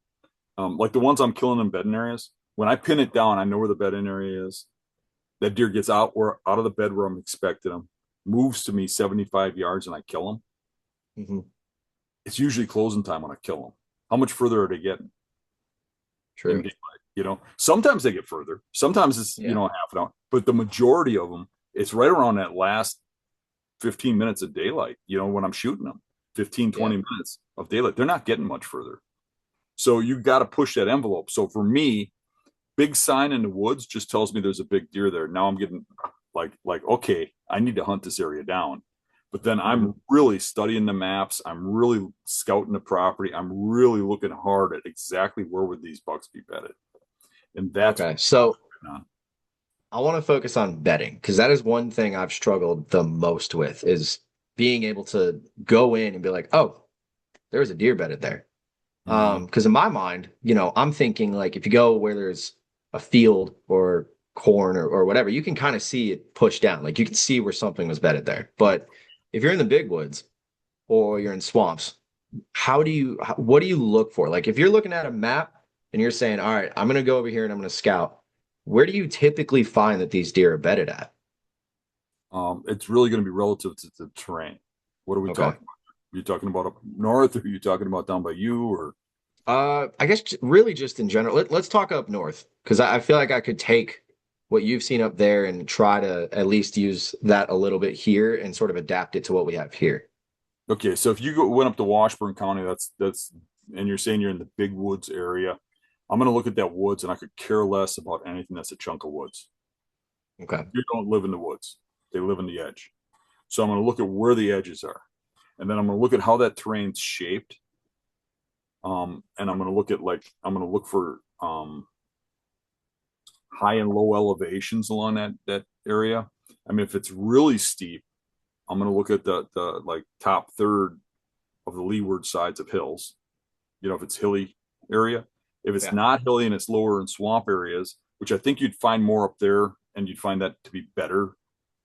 Like the ones I'm killing in bedding areas, when I pin it down, I know where the bedding area is. That deer gets out of the bed where I'm expecting him, moves to me 75 yards, and I kill him. Hmm. It's usually closing time when I kill them. How much further are they getting in True. daylight? Sometimes they get further. Sometimes it's Yeah. half an hour, but the majority of them, it's right around that last 15 minutes of daylight. When I'm shooting them, 15, Yeah. 20 minutes of daylight, they're not getting much further. So you got to push that envelope. So for me, big sign in the woods just tells me there's a big deer there. Now I'm getting like okay, I need to hunt this area down. But then Hmm. I'm really studying the maps. I'm really scouting the property. I'm really looking hard at exactly where would these bucks be bedded. And that's Okay. what So I'm on. I want to focus on betting because that is one thing I've struggled the most with is being able to go in and be like, oh, there's a deer bedded there. Mm-hmm. Because in my mind, I'm thinking like if you go where there's a field or corn or whatever, you can kind of see it pushed down. Like you can see where something was bedded there. But if you're in the big woods or you're in swamps, what do you look for? Like if you're looking at a map and you're saying, all right, I'm gonna go over here and I'm gonna scout, where do you typically find that these deer are bedded at? It's really going to be relative to the terrain. What are we Okay. talking about? Are you talking about up north, or are you talking about down by you, or I guess really just in general. Let's talk up north because I feel like I could take what you've seen up there and try to at least use that a little bit here and sort of adapt it to what we have here. okay? So if you went up to Washburn County, and you're saying you're in the big woods area, I'm going to look at that woods, and I could care less about anything that's a chunk of woods. Okay. You don't live in the woods; they live in the edge. So I'm going to look at where the edges are. And then I'm going to look at how that terrain's shaped. And I'm going to look at I'm going to look for high and low elevations along that area. I mean, if it's really steep, I'm going to look at the like top third of the leeward sides of hills. If it's hilly area. If it's not hilly and it's lower in swamp areas, which I think you'd find more up there, and you'd find that to be better.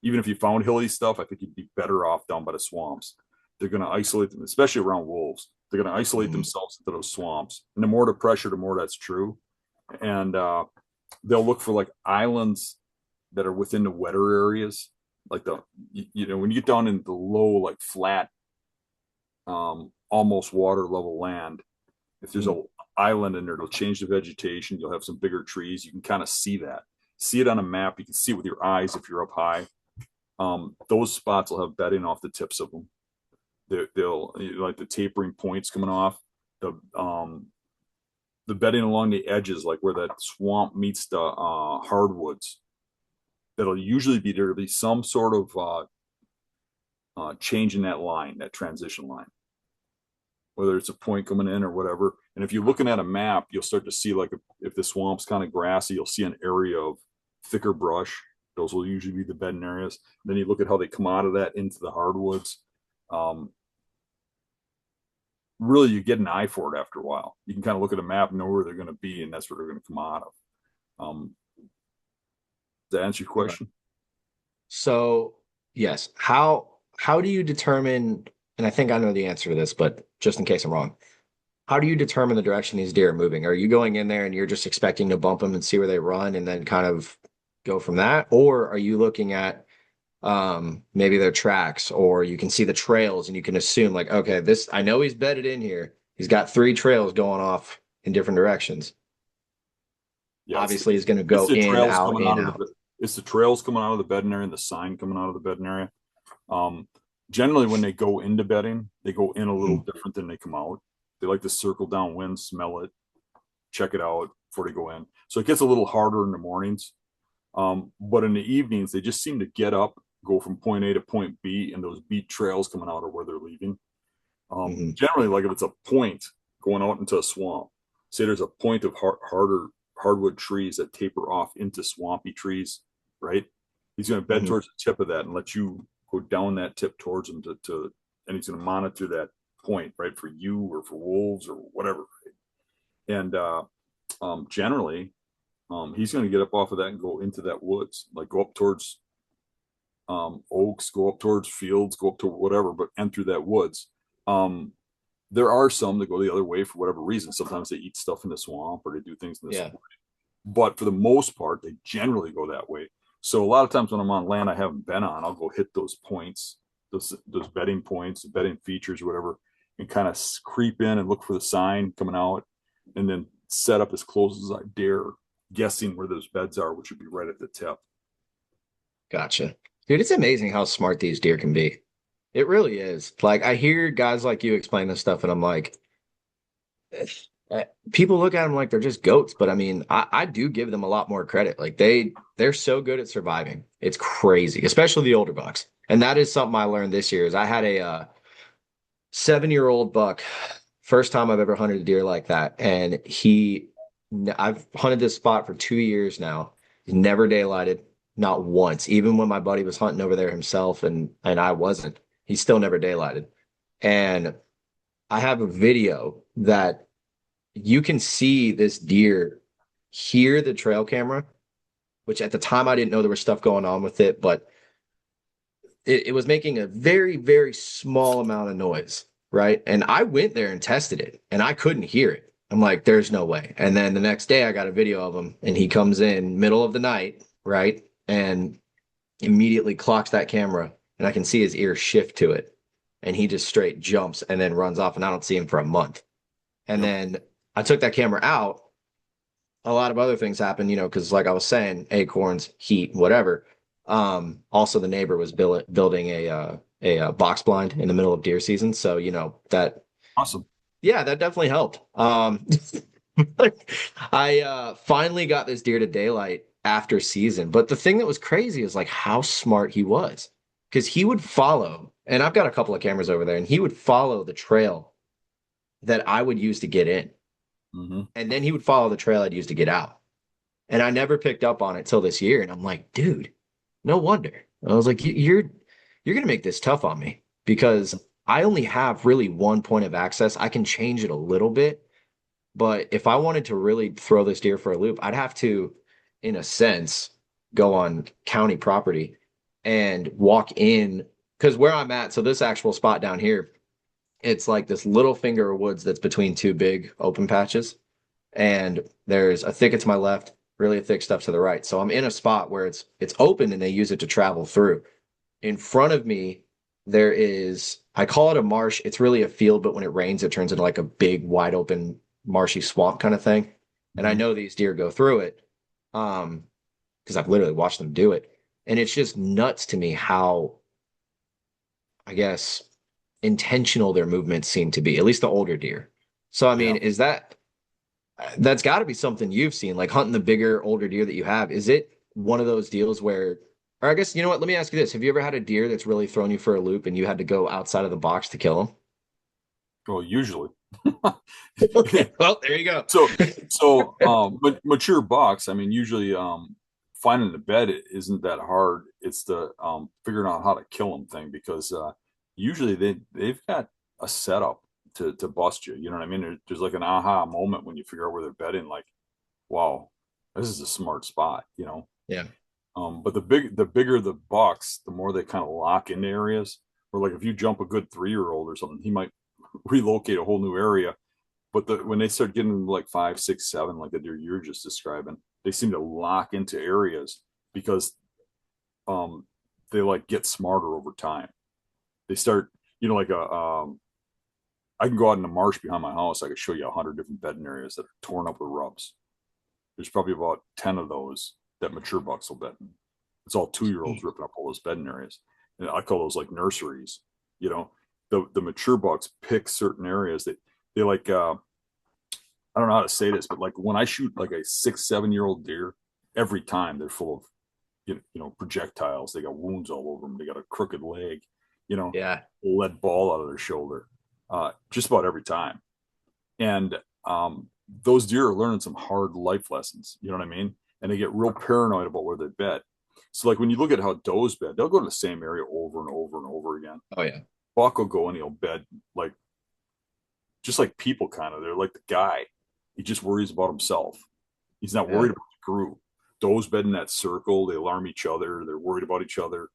Even if you found hilly stuff, I think you'd be better off down by the swamps. They're going to isolate them, especially around wolves. They're going to isolate themselves into those swamps. And the more the pressure, the more that's true. And they'll look for like islands that are within the wetter areas. Like when you get down into the low, like flat, almost water level land, if there's an island in there, it'll change the vegetation. You'll have some bigger trees. You can kind of see that. See it on a map. You can see it with your eyes if you're up high. Those spots will have bedding off the tips of them. They'll like the tapering points coming off. The bedding along the edges, like where that swamp meets the hardwoods. That'll usually be there'll be some sort of change in that line, that transition line. Whether it's a point coming in or whatever. And if you're looking at a map, you'll start to see like if the swamp's kind of grassy, you'll see an area of thicker brush. Those will usually be the bedding areas. Then you look at how they come out of that into the hardwoods. Really, you get an eye for it after a while. You can kind of look at a map, know where they're going to be, and that's where they're going to come out of. Does that answer your question? So yes, how do you determine, and I think I know the answer to this, but just in case I'm wrong, how do you determine the direction these deer are moving? Are you going in there and you're just expecting to bump them and see where they run and then kind of go from that? Or are you looking at maybe their tracks, or you can see the trails and you can assume like, okay, I know he's bedded in here. He's got 3 trails going off in different directions. Yeah, obviously he's going to go in, out, in, out. It's the trails coming out of the bedding area and the sign coming out of the bedding area. Generally, when they go into bedding, they go in a little different than they come out. They like to circle downwind, smell it, check it out before they go in. So it gets a little harder in the mornings. But in the evenings, they just seem to get up, go from point A to point B, and those beat trails coming out of where they're leaving. Generally, like if it's a point going out into a swamp, say there's a point of harder hardwood trees that taper off into swampy trees, right? He's going to bed towards the tip of that and let you go down that tip towards him and he's going to monitor that point, right, for you or for wolves or whatever. Right? And generally, he's going to get up off of that and go into that woods, like go up towards oaks, go up towards fields, go up to whatever, but enter that woods. There are some that go the other way for whatever reason. Sometimes they eat stuff in the swamp or they do things in the swamp. But for the most part, they generally go that way. So a lot of times when I'm on land I haven't been on, I'll go hit those points, those bedding points, bedding features, or whatever, and kind of creep in and look for the sign coming out, and then set up as close as I dare, guessing where those beds are, which would be right at the tip. Gotcha. Dude, it's amazing how smart these deer can be. It really is. Like, I hear guys like you explain this stuff, and I'm like, people look at them like they're just goats, but I mean, I do give them a lot more credit. Like they're so good at surviving. It's crazy, especially the older bucks. And that is something I learned this year is I had a 7-year-old buck, first time I've ever hunted a deer like that. And I've hunted this spot for 2 years now. He's never daylighted, not once. Even when my buddy was hunting over there himself and I wasn't, he still never daylighted. And I have a video that you can see this deer hear the trail camera, which at the time I didn't know there was stuff going on with it, but it was making a very, very small amount of noise, right? And I went there and tested it, and I couldn't hear it. I'm like, there's no way. And then the next day I got a video of him, and he comes in middle of the night, right? And immediately clocks that camera, and I can see his ear shift to it. And he just straight jumps and then runs off, and I don't see him for a month. And then I took that camera out. A lot of other things happened, because like I was saying, acorns, heat, whatever. Also, the neighbor was building a box blind in the middle of deer season. So, that. Awesome. Yeah, that definitely helped. I finally got this deer to daylight after season. But the thing that was crazy is like how smart he was, because he would follow and I've got a couple of cameras over there, and he would follow the trail that I would use to get in. Mm-hmm. And then he would follow the trail I'd use to get out. And I never picked up on it till this year. And I'm like, dude, no wonder. I was like, you're gonna make this tough on me because I only have really one point of access. I can change it a little bit, but if I wanted to really throw this deer for a loop, I'd have to, in a sense, go on county property and walk in because where I'm at, so this actual spot down here, it's like this little finger of woods that's between two big open patches. And there's a thicket to my left, really thick stuff to the right. So I'm in a spot where it's open and they use it to travel through. In front of me, there is, I call it a marsh. It's really a field, but when it rains, it turns into like a big, wide open, marshy swamp kind of thing. And I Mm-hmm. know these deer go through it, because I've literally watched them do it. And it's just nuts to me how, I guess, intentional their movements seem to be, at least the older deer. So, I Yeah. mean, that's got to be something you've seen, like hunting the bigger, older deer that you have. Is it one of those deals where, or I guess, you know what? Let me ask you this. Have you ever had a deer that's really thrown you for a loop and you had to go outside of the box to kill him? Well, usually. Okay, well, there you go. But mature bucks, I mean, usually finding the bed isn't that hard. It's the figuring out how to kill them thing because usually they've got a setup to bust you. You know what I mean? There's like an aha moment when you figure out where they're bedding. Like, wow, this is a smart spot. You know. Yeah. But the bigger the bucks, the more they kind of lock into areas. Or like if you jump a good 3-year-old or something, he might relocate a whole new area. But when they start getting like 5, 6, 7, like the deer you're just describing, they seem to lock into areas because they like get smarter over time. They start, you know, like I can go out in the marsh behind my house. I could show you 100 different bedding areas that are torn up with rubs. There's probably about 10 of those that mature bucks will bed in. It's all 2-year-olds ripping up all those bedding areas. And I call those like nurseries. You know, the mature bucks pick certain areas that they like I don't know how to say this, but like when I shoot like a 6, 7-year-old deer, every time they're full of projectiles. They got wounds all over them. They got a crooked leg, Yeah. lead ball out of their shoulder, just about every time. And those deer are learning some hard life lessons. You know what I mean? And they get real paranoid about where they bed. So like when you look at how does bed, they'll go to the same area over and over and over again. Oh yeah. Buck will go and he'll bed like just like people kind of. They're like the guy. He just worries about himself. He's not worried about the group. Does bed in that circle. They alarm each other. They're worried about each other.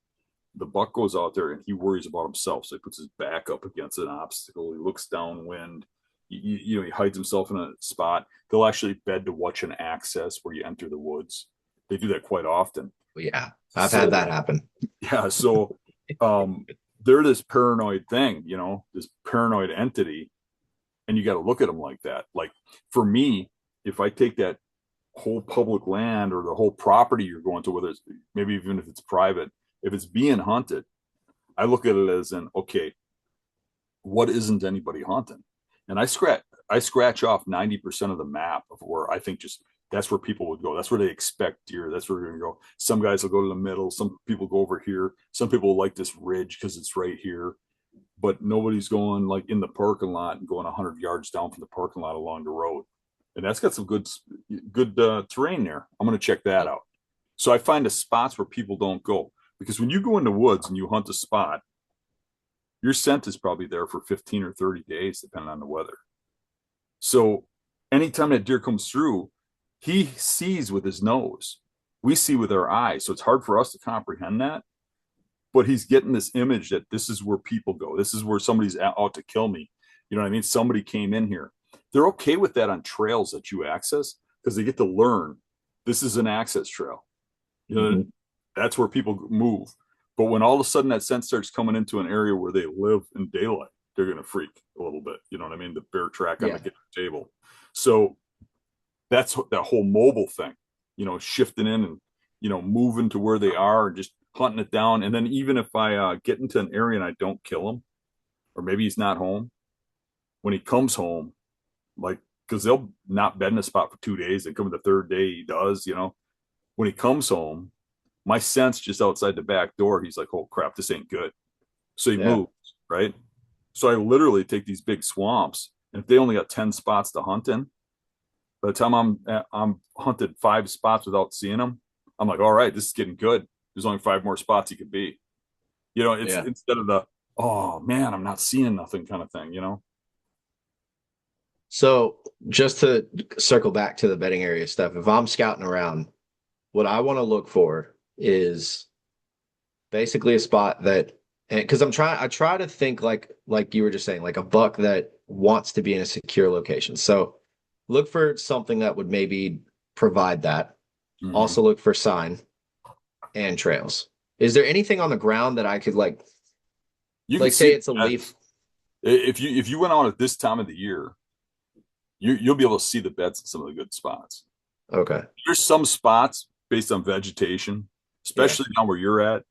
The buck goes out there and he worries about himself. So he puts his back up against an obstacle. He looks downwind. He hides himself in a spot. They'll actually bed to watch an access where you enter the woods. They do that quite often. Yeah. I've had that happen. Yeah. So they're this paranoid thing, this paranoid entity. And you got to look at them like that. Like for me, if I take that whole public land or the whole property you're going to, whether it's maybe even if it's private, if it's being hunted, I look at it as okay, what isn't anybody hunting? And I scratch off 90% of the map of where I think just that's where people would go. That's where they expect deer. That's where they're going to go. Some guys will go to the middle. Some people go over here. Some people like this ridge because it's right here. But nobody's going like in the parking lot and going 100 yards down from the parking lot along the road. And that's got some good terrain there. I'm going to check that out. So I find the spots where people don't go. Because when you go in the woods and you hunt a spot, your scent is probably there for 15 or 30 days, depending on the weather. So anytime that deer comes through, he sees with his nose. We see with our eyes. So it's hard for us to comprehend that. But he's getting this image that this is where people go. This is where somebody's out to kill me. You know what I mean? Somebody came in here. They're okay with that on trails that you access because they get to learn this is an access trail. That's where people move. But when all of a sudden that scent starts coming into an area where they live in daylight, they're going to freak a little bit. You know what I mean? The bear track on the kitchen table. So that's that whole mobile thing, shifting in and, moving to where they are and just hunting it down. And then even if I get into an area and I don't kill him, or maybe he's not home, when he comes home, like, because they'll not bed in a spot for 2 days. They come the third day, he does, When he comes home, my sense just outside the back door, he's like, oh crap, this ain't good. So he Yeah. moves, right? So I literally take these big swamps, and if they only got 10 spots to hunt in, by the time I'm hunted 5 spots without seeing them, I'm like, all right, this is getting good. There's only 5 more spots he could be. It's Yeah. instead of the, oh man, I'm not seeing nothing kind of thing. So just to circle back to the bedding area stuff, if I'm scouting around, what I want to look for is basically a spot that, and because I try to think like you were just saying, like a buck that wants to be in a secure location. So look for something that would maybe provide that. Mhm. Also look for sign and trails. Is there anything on the ground that I could You can like see say the it's a leaf? beds. If you went out at this time of the year, you'll be able to see the beds in some of the good spots. Okay. There's some spots based on vegetation, Yeah. especially now where you're at,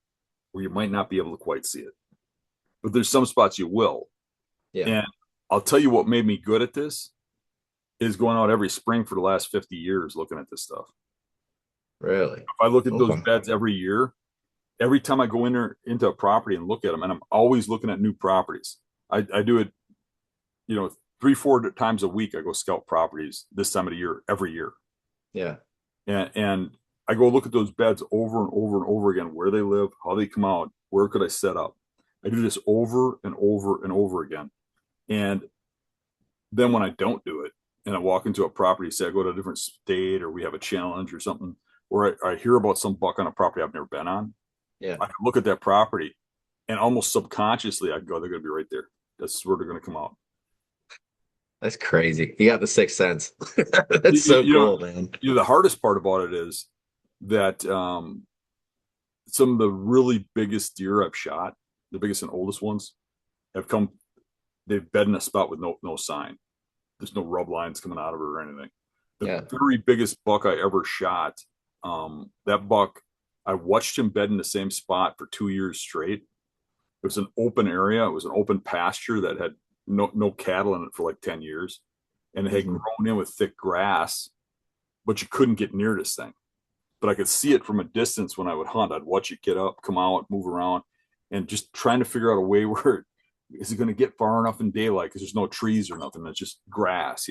where you might not be able to quite see it. But there's some spots you will. Yeah. And I'll tell you what made me good at this is going out every spring for the last 50 years looking at this stuff. Really? If I look at those Okay. beds every year, every time I go in there into a property and look at them, and I'm always looking at new properties. I do it, 3, 4 times a week. I go scout properties this time of the year, every year. Yeah. And I go look at those beds over and over and over again, where they live, how they come out, where could I set up. I do this over and over and over again. And then when I don't do it and I walk into a property, say I go to a different state or we have a challenge or something, where I hear about some buck on a property I've never been on, Yeah. I look at that property and almost subconsciously I go, they're going to be right there. That's where they're going to come out. That's crazy. You got the sixth sense. That's You, so you know, cool, man. the hardest part about it is that some of the really biggest deer I've shot, the biggest and oldest ones, have come. They've bed in a spot with no sign. There's no rub lines coming out of it or anything. The Yeah. very biggest buck I ever shot, that buck, I watched him bed in the same spot for 2 years straight. It was an open area. It was an open pasture that had no cattle in it for like 10 years. And it had Mhm. grown in with thick grass, but you couldn't get near this thing. But I could see it from a distance when I would hunt. I'd watch it get up, come out, move around, and just trying to figure out a way where is it going to get far enough in daylight because there's no trees or nothing. It's just grass.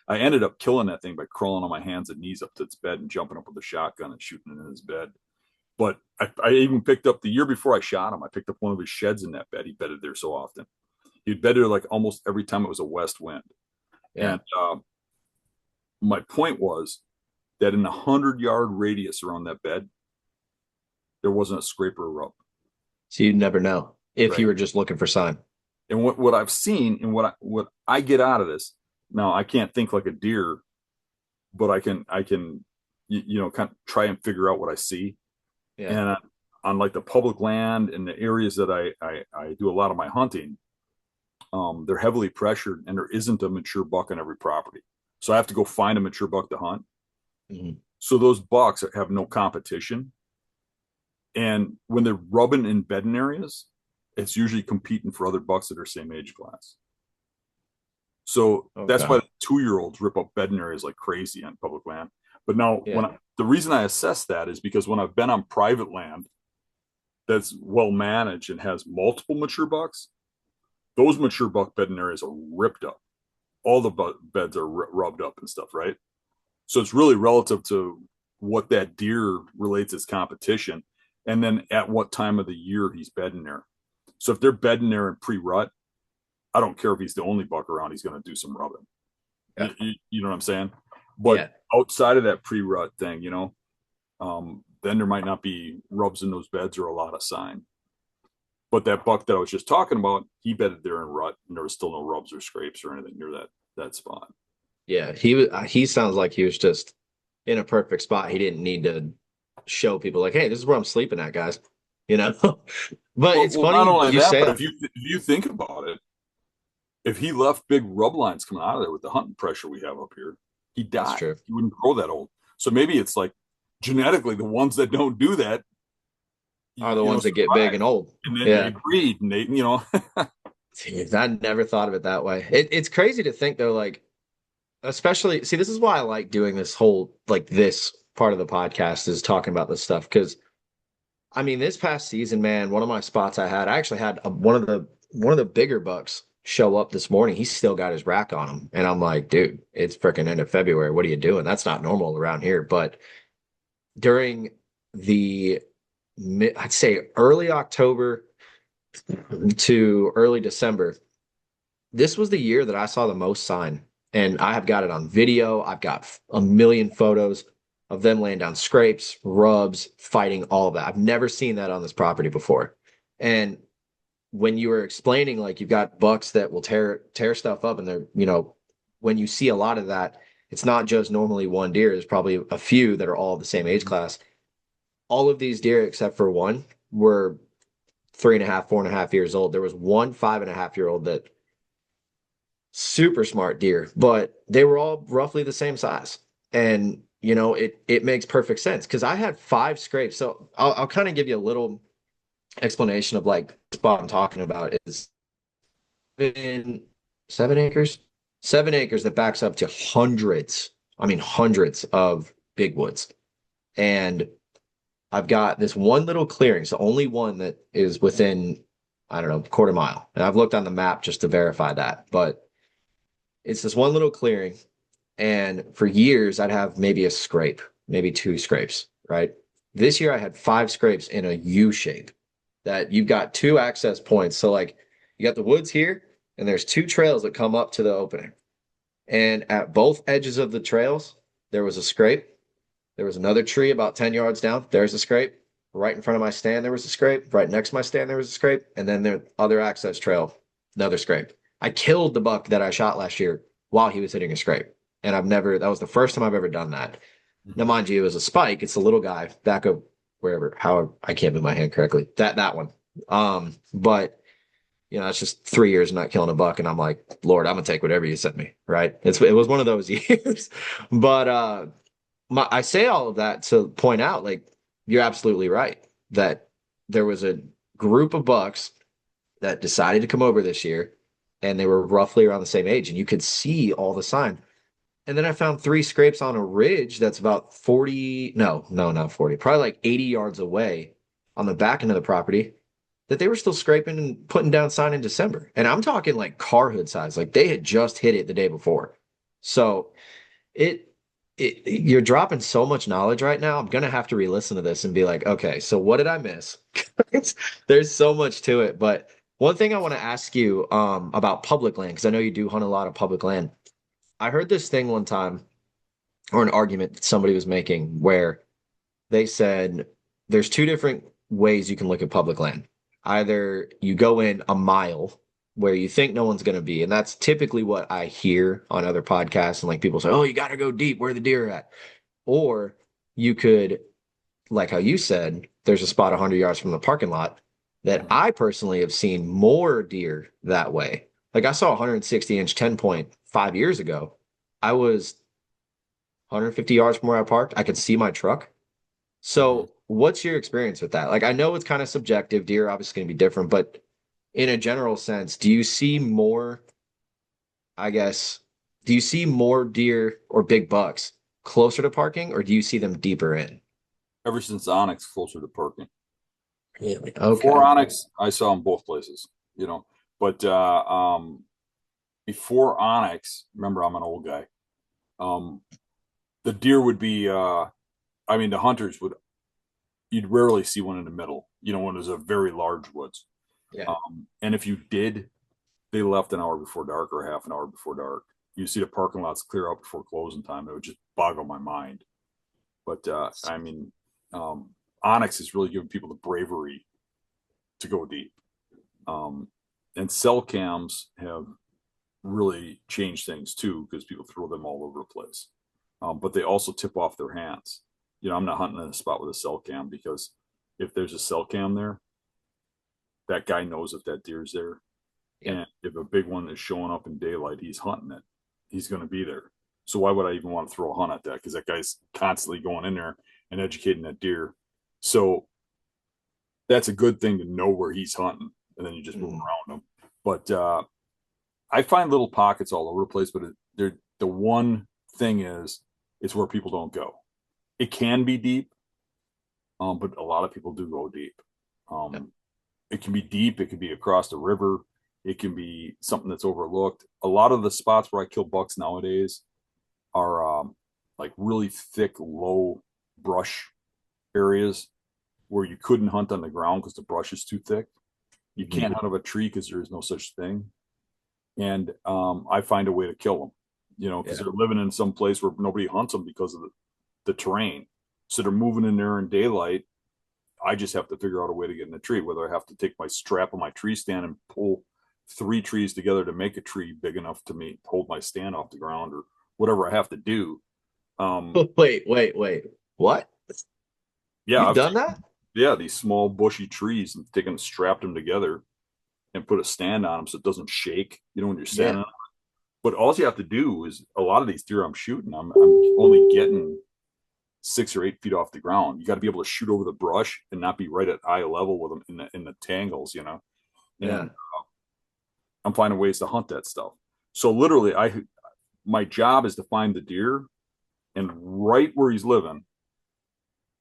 I ended up killing that thing by crawling on my hands and knees up to its bed and jumping up with a shotgun and shooting it in his bed. But I even picked up the year before I shot him. I picked up one of his sheds in that bed. He bedded there so often. He'd bed there like almost every time it was a west wind. Yeah. And my point was that in a 100-yard radius around that bed, there wasn't a scraper or rub. So you'd never know if Right. you were just looking for sign. And what I've seen and what I get out of this, now I can't think like a deer, but I can kind of try and figure out what I see. Yeah. And on like the public land and the areas that I do a lot of my hunting, they're heavily pressured and there isn't a mature buck on every property. So I have to go find a mature buck to hunt. Mhm. So those bucks have no competition. And when they're rubbing in bedding areas, it's usually competing for other bucks that are same age class. So that's Okay. why the 2-year-olds rip up bedding areas like crazy on public land. But now, Yeah. the reason I assess that is because when I've been on private land that's well managed and has multiple mature bucks, those mature buck bedding areas are ripped up. All the beds are rubbed up and stuff, right? So it's really relative to what that deer relates as competition, and then at what time of the year he's bedding there. So if they're bedding there in pre-rut, I don't care if he's the only buck around, he's going to do some rubbing. Yeah. You know what I'm saying? But Yeah. outside of that pre-rut thing, then there might not be rubs in those beds or a lot of sign. But that buck that I was just talking about, he bedded there in rut, and there was still no rubs or scrapes or anything near that spot. Yeah. He sounds like he was just in a perfect spot. He didn't need to show people like, hey, this is where I'm sleeping at, guys. You know? But it's Well, not funny only you that, say but if you think about it, if he left big rub lines coming out of there with the hunting pressure we have up here, he'd that's die. true. He wouldn't grow that old. So maybe it's like genetically the ones that don't do that Are the ones that get big and old. and then Yeah. they breed and they Jeez, I never thought of it that way. It's crazy to think though, like, especially see, this is why I like doing this whole like this part of the podcast is talking about this stuff because I mean, this past season, man, one of my spots I actually had one of the bigger bucks show up this morning. He's still got his rack on him, and I'm like, dude, it's freaking end of February. What are you doing? That's not normal around here. But during the I'd say early October to early December, this was the year that I saw the most sign. And I have got it on video. I've got a million photos of them laying down scrapes, rubs, fighting, all of that. I've never seen that on this property before. And when you were explaining, like you've got bucks that will tear stuff up, and they're, when you see a lot of that, it's not just normally one deer. There's probably a few that are all the same age class. All of these deer, except for one, were 3.5, 4.5 years old. There was one 5.5-year-old that super smart deer, but they were all roughly the same size. And it makes perfect sense because I had 5 scrapes. So I'll kind of give you a little explanation of like the spot I'm talking about is in 7 acres, 7 acres that backs up to hundreds, I mean hundreds of big woods. And I've got this one little clearing, so only one that is within, I don't know, quarter mile. And I've looked on the map just to verify that, but it's this one little clearing. And for years, I'd have maybe a scrape, maybe 2 scrapes, right? This year, I had 5 scrapes in a U shape that you've got 2 access points. So, like, you got the woods here, and there's 2 trails that come up to the opening. And at both edges of the trails, there was a scrape. There was another tree about 10 yards down. There's a scrape. Right in front of my stand, there was a scrape. Right next to my stand, there was a scrape. And then the other access trail, another scrape. I killed the buck that I shot last year while he was hitting a scrape. And that was the first time I've ever done that. Now, mind you, it was a spike. It's a little guy back up wherever, however, I can't move my hand correctly. That one. But it's just 3 years of not killing a buck. And I'm like, Lord, I'm gonna take whatever you sent me. Right. It was one of those years. But I say all of that to point out, like, you're absolutely right that there was a group of bucks that decided to come over this year, and they were roughly around the same age, and you could see all the sign. And then I found 3 scrapes on a ridge that's about 40, no, not 40, probably like 80 yards away on the back end of the property that they were still scraping and putting down sign in December. And I'm talking like car hood size, like they had just hit it the day before. So you're dropping so much knowledge right now. I'm gonna have to re-listen to this and be like, okay, so what did I miss? There's so much to it. But one thing I want to ask you about public land, because I know you do hunt a lot of public land. I heard this thing one time, or an argument that somebody was making, where they said there's 2 different ways you can look at public land. Either you go in a mile where you think no one's going to be, and that's typically what I hear on other podcasts, and like people say, oh, you got to go deep where the deer are at. Or you could, like how you said, there's a spot 100 yards from the parking lot that I personally have seen more deer that way. Like I saw a 160-inch 10 point 5 years ago. I was 150 yards from where I parked. I could see my truck. So what's your experience with that? Like, I know it's kind of subjective. Deer are obviously going to be different, but in a general sense, do you see more, I guess, do you see more deer or big bucks closer to parking, or do you see them deeper in? Ever since Onyx, closer to parking. Really? Before Okay. Onyx, I saw them both places, but before Onyx, remember I'm an old guy. The deer would be, the hunters you'd rarely see one in the middle, when there's a very large woods. Yeah. And if you did, they left an hour before dark or half an hour before dark. You see the parking lots clear up before closing time. It would just boggle my mind. But Onyx has really given people the bravery to go deep. And cell cams have really changed things too, because people throw them all over the place. But they also tip off their hands. I'm not hunting in a spot with a cell cam, because if there's a cell cam there, that guy knows if that deer's there. Yeah. And if a big one is showing up in daylight, he's hunting it. He's going to be there. So why would I even want to throw a hunt at that? Because that guy's constantly going in there and educating that deer. So that's a good thing to know where he's hunting, and then you just move around him. But I find little pockets all over the place. But the one thing is, it's where people don't go. It can be deep, but a lot of people do go deep. Yep. It can be deep. It can be across the river. It can be something that's overlooked. A lot of the spots where I kill bucks nowadays are like really thick, low brush areas where you couldn't hunt on the ground because the brush is too thick. You Mhm. can't hunt of a tree because there is no such thing. And I find a way to kill them, because Yeah. they're living in some place where nobody hunts them because of the terrain. So they're moving in there in daylight. I just have to figure out a way to get in the tree, whether I have to take my strap of my tree stand and pull 3 trees together to make a tree big enough to hold my stand off the ground, or whatever I have to do. Wait. What? Yeah, You've I've done taken, that? yeah, these small bushy trees and strapped them together and put a stand on them so it doesn't shake, when you're Yeah. standing. But all you have to do is, a lot of these deer I'm shooting, I'm only getting 6 or 8 feet off the ground. You got to be able to shoot over the brush and not be right at eye level with them in the tangles, Yeah. And I'm finding ways to hunt that stuff. So literally, my job is to find the deer and right where he's living,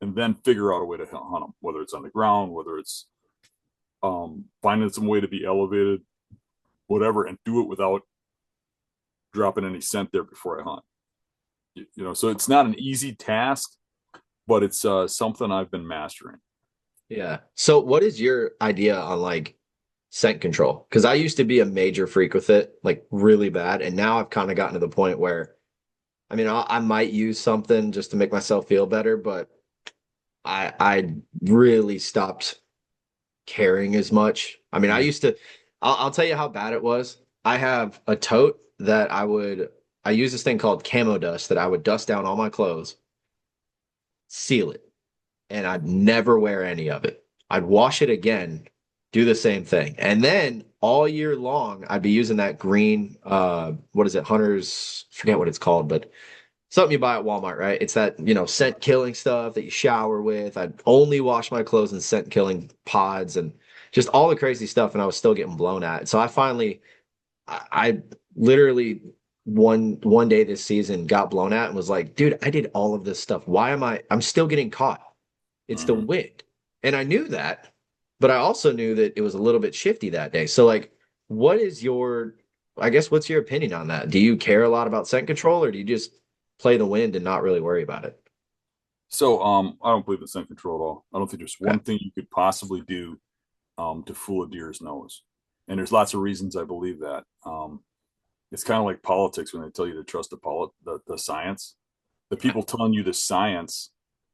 and then figure out a way to hunt him, whether it's on the ground, whether it's finding some way to be elevated, whatever, and do it without dropping any scent there before I hunt. So it's not an easy task, but it's something I've been mastering. Yeah. So what is your idea on like scent control? Because I used to be a major freak with it, like really bad. And now I've kind of gotten to the point where, I mean, I might use something just to make myself feel better, but I really stopped caring as much. I mean, I used to, I'll tell you how bad it was. I have a tote that I use this thing called camo dust that I would dust down all my clothes, seal it, and I'd never wear any of it. I'd wash it again, do the same thing. And then all year long, I'd be using that green, what is it, Hunter's, forget what it's called, but something you buy at Walmart, right? It's that, scent killing stuff that you shower with. I'd only wash my clothes in scent killing pods and just all the crazy stuff. And I was still getting blown at. So I literally one day this season got blown at and was like, dude, I did all of this stuff. I'm still getting caught. It's the Mm-hmm. wind. And I knew that, but I also knew that it was a little bit shifty that day. So like, what is your, I guess, what's your opinion on that? Do you care a lot about scent control or do you just play the wind and not really worry about it? So I don't believe in scent control at all. I don't think there's Okay. one thing you could possibly do to fool a deer's nose. And there's lots of reasons I believe that. It's kind of like politics when they tell you to trust the science. The people telling you the science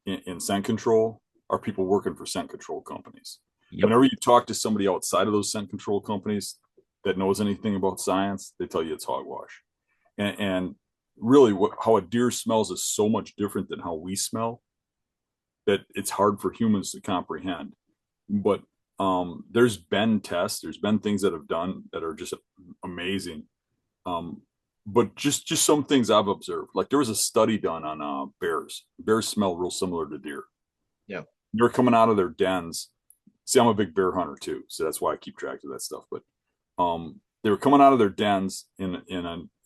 in scent control are people working for scent control companies. Yep. Whenever you talk to somebody outside of those scent control companies that knows anything about science, they tell you it's hogwash. And really, how a deer smells is so much different than how we smell that it's hard for humans to comprehend. But there's been tests, there's been things that have done that are just amazing. Um, but just some things I've observed. Like there was a study done on bears. Bears smell real similar to deer. Yeah. They're coming out of their dens. See, I'm a big bear hunter too, so that's why I keep track of that stuff. But they were coming out of their dens in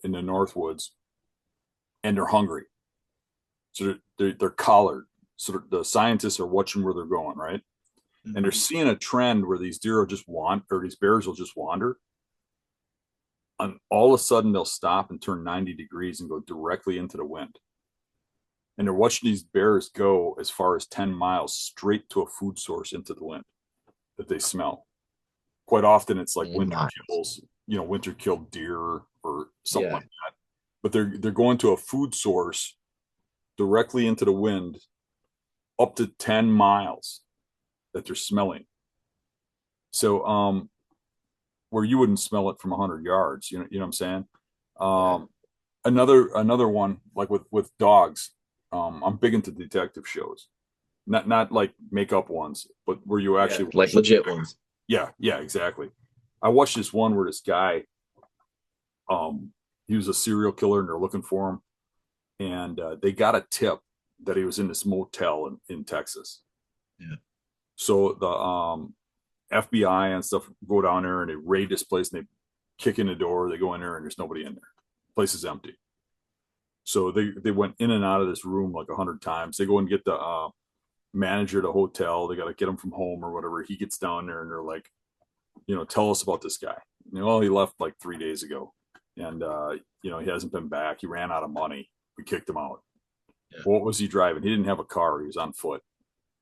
the North Woods, and they're hungry, so they're collared. So the scientists are watching where they're going, right? And they're seeing a trend where these deer will just wander, or these bears will just wander, and all of a sudden they'll stop and turn 90 degrees and go directly into the wind. And they're watching these bears go as far as 10 miles straight to a food source into the wind that they smell. Quite often it's like winter kills, winter killed deer or something Yeah. like that. But they're going to a food source directly into the wind up to 10 miles that they're smelling. So where you wouldn't smell it from 100 yards, you know what I'm saying? Another one, like with dogs, I'm big into detective shows, not like makeup ones, but where you actually Like legit ones. Yeah, exactly. I watched this one where this guy, he was a serial killer and they're looking for him, and they got a tip that he was in this motel in Texas. Yeah. So the FBI and stuff go down there and they raid this place and they kick in the door. They go in there and there's nobody in there. The place is empty. So they went in and out of this room like 100 times. They go and get manager at a hotel. They got to get him from home or whatever. He gets down there and they're like, tell us about this guy. Well, he left like 3 days ago, and he hasn't been back. He ran out of money. We kicked him out. Yeah. What was he driving? He didn't have a car. He was on foot.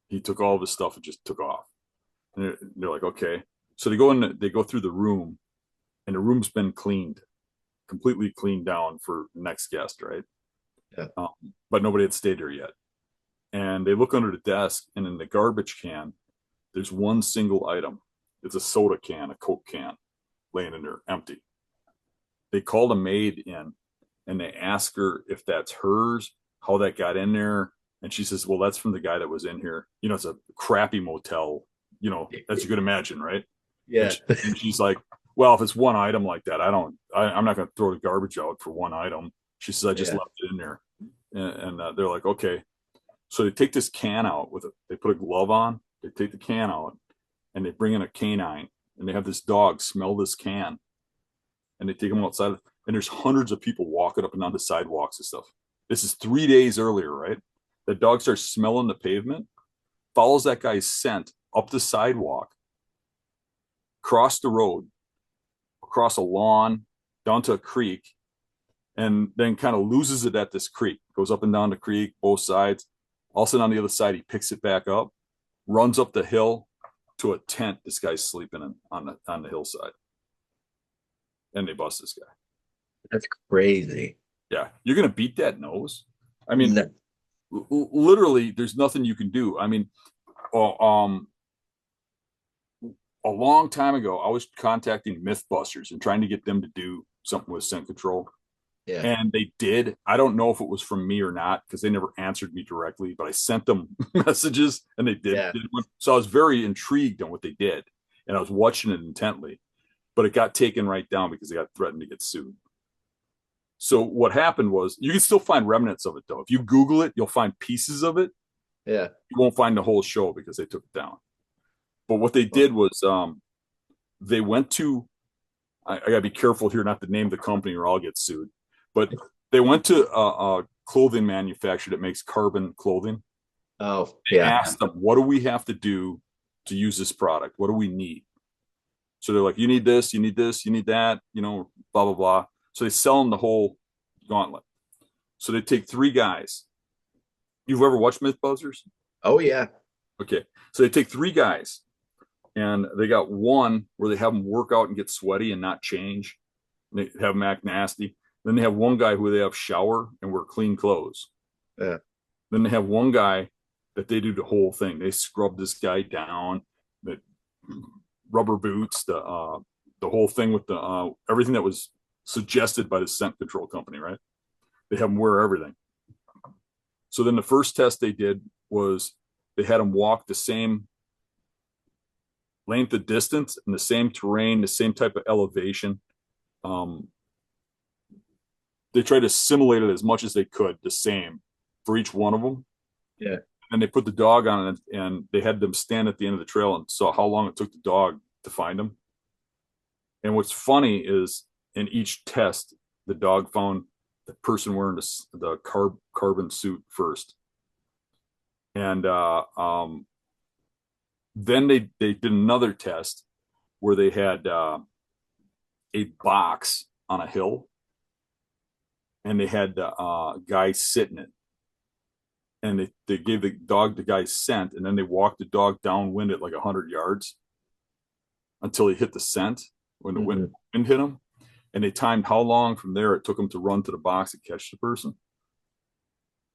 He took all of his stuff and just took off. And they're like, okay. So they go through the room, and the room's been cleaned, completely cleaned down for the next guest, right? Yeah. But nobody had stayed there yet. And they look under the desk, and in the garbage can, there's one single item. It's a soda can, a Coke can, laying in there, empty. They called a maid in, and they ask her if that's hers, how that got in there. And she says, well, that's from the guy that was in here. It's a crappy motel, as you could imagine, right? Yeah. And she's like, well, if it's one item like that, I'm not going to throw the garbage out for one item. She says, I just left it in there. And they're like, okay. So they take this can out they put a glove on, they take the can out, and they bring in a canine, and they have this dog smell this can, and they take him outside, and there's hundreds of people walking up and down the sidewalks and stuff. This is 3 days earlier, right? The dog starts smelling the pavement, follows that guy's scent up the sidewalk, across the road, across a lawn, down to a creek, and then kind of loses it at this creek, goes up and down the creek, both sides. All of a sudden on the other side, he picks it back up, runs up the hill to a tent this guy's sleeping in on the hillside. And they bust this guy. That's crazy. Yeah. You're going to beat that nose? I mean, literally, there's nothing you can do. I mean, a long time ago, I was contacting Mythbusters and trying to get them to do something with scent control. Yeah. And they did. I don't know if it was from me or not, because they never answered me directly, but I sent them messages and they did. Yeah. So I was very intrigued on what they did, and I was watching it intently, but it got taken right down because they got threatened to get sued. So what happened was, you can still find remnants of it though. If you Google it, you'll find pieces of it. Yeah. You won't find the whole show because they took it down. But what they did was, they went to, I gotta be careful here not to name the company or I'll get sued. But they went to a clothing manufacturer that makes carbon clothing. Oh, They yeah. asked them, what do we have to do to use this product? What do we need? So they're like, you need this, you need this, you need that, blah, blah, blah. So they sell them the whole gauntlet. So they take 3 guys. You've ever watched Mythbusters? Oh, yeah. Okay. So they take 3 guys, and they got one where they have them work out and get sweaty and not change. And they have them act nasty. Then they have one guy who they have shower and wear clean clothes. Yeah. Then they have one guy that they do the whole thing. They scrub this guy down, the rubber boots, the whole thing with the everything that was suggested by the scent control company, right? They have them wear everything. So then the first test they did was they had them walk the same length of distance and the same terrain, the same type of elevation. They tried to simulate it as much as they could, the same for each one of them. Yeah. And they put the dog on it, and they had them stand at the end of the trail and saw how long it took the dog to find them. And what's funny is, in each test, the dog found the person wearing the carbon suit first. And then they did another test where they had a box on a hill, and they had the guy sit in it, and they gave the dog the guy's scent, and then they walked the dog downwind at like 100 yards until he hit the scent when the wind hit him, and they timed how long from there it took him to run to the box and catch the person,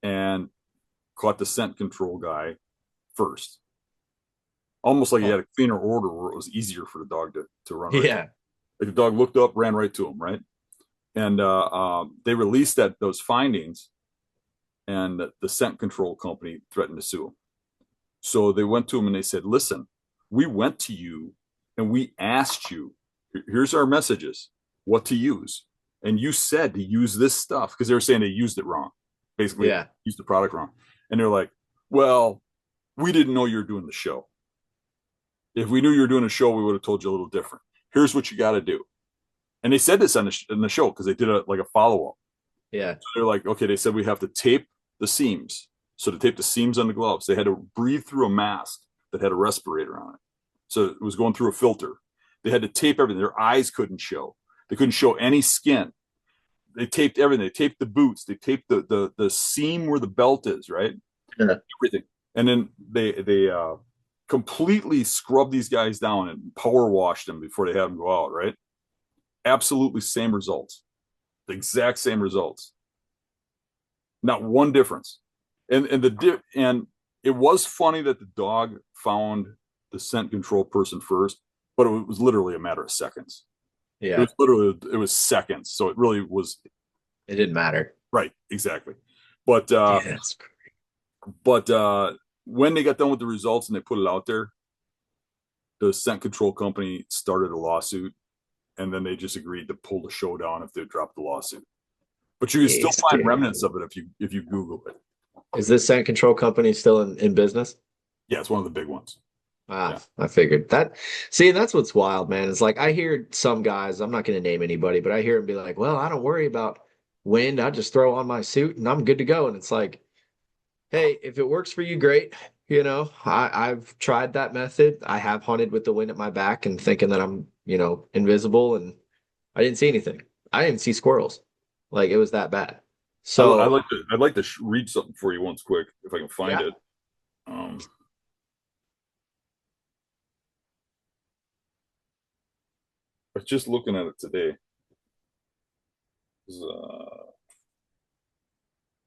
and caught the scent control guy first, almost like he had a cleaner order where it was easier for the dog to run. Right, like the dog looked up, ran right to him, right? And they released those findings, and the scent control company threatened to sue them. So they went to him and they said, listen, we went to you and we asked you, here's our messages, what to use. And you said to use this stuff, because they were saying they used it wrong. Basically, used the product wrong. And they're like, well, we didn't know you were doing the show. If we knew you were doing a show, we would have told you a little different. Here's what you got to do. And they said this in the show because they did a follow-up. Yeah. So they're like, okay, they said we have to tape the seams So to tape the seams on the gloves, they had to breathe through a mask that had a respirator on it. So it was going through a filter. They had to tape everything. Their eyes couldn't show. They couldn't show any skin. They taped everything. They taped the boots. They taped the seam where the belt is, right? Yeah. Everything. And then they completely scrubbed these guys down and power washed them before they had them go out, right? Absolutely same results. The exact same results. Not one difference. And it was funny that the dog found the scent control person first, but it was literally a matter of seconds. Yeah. It was seconds. So it really was. It didn't matter. Right. Exactly. But, That's great. but when they got done with the results and they put it out there, the scent control company started a lawsuit, and then they just agreed to pull the show down if they dropped the lawsuit. But you can still find remnants of it if you Google it. Is this scent control company still in business? Yeah, it's one of the big ones. Yeah. I figured that. See, that's what's wild, man. It's like I hear some guys, I'm not going to name anybody, but I hear them be like, well, I don't worry about wind. I just throw on my suit and I'm good to go. And it's like, hey, if it works for you, great. I've tried that method. I have hunted with the wind at my back and thinking that I'm, invisible, and I didn't see anything. I didn't see squirrels. Like, it was that bad. So I'd like to read something for you once quick if I can find it. I was just looking at it today.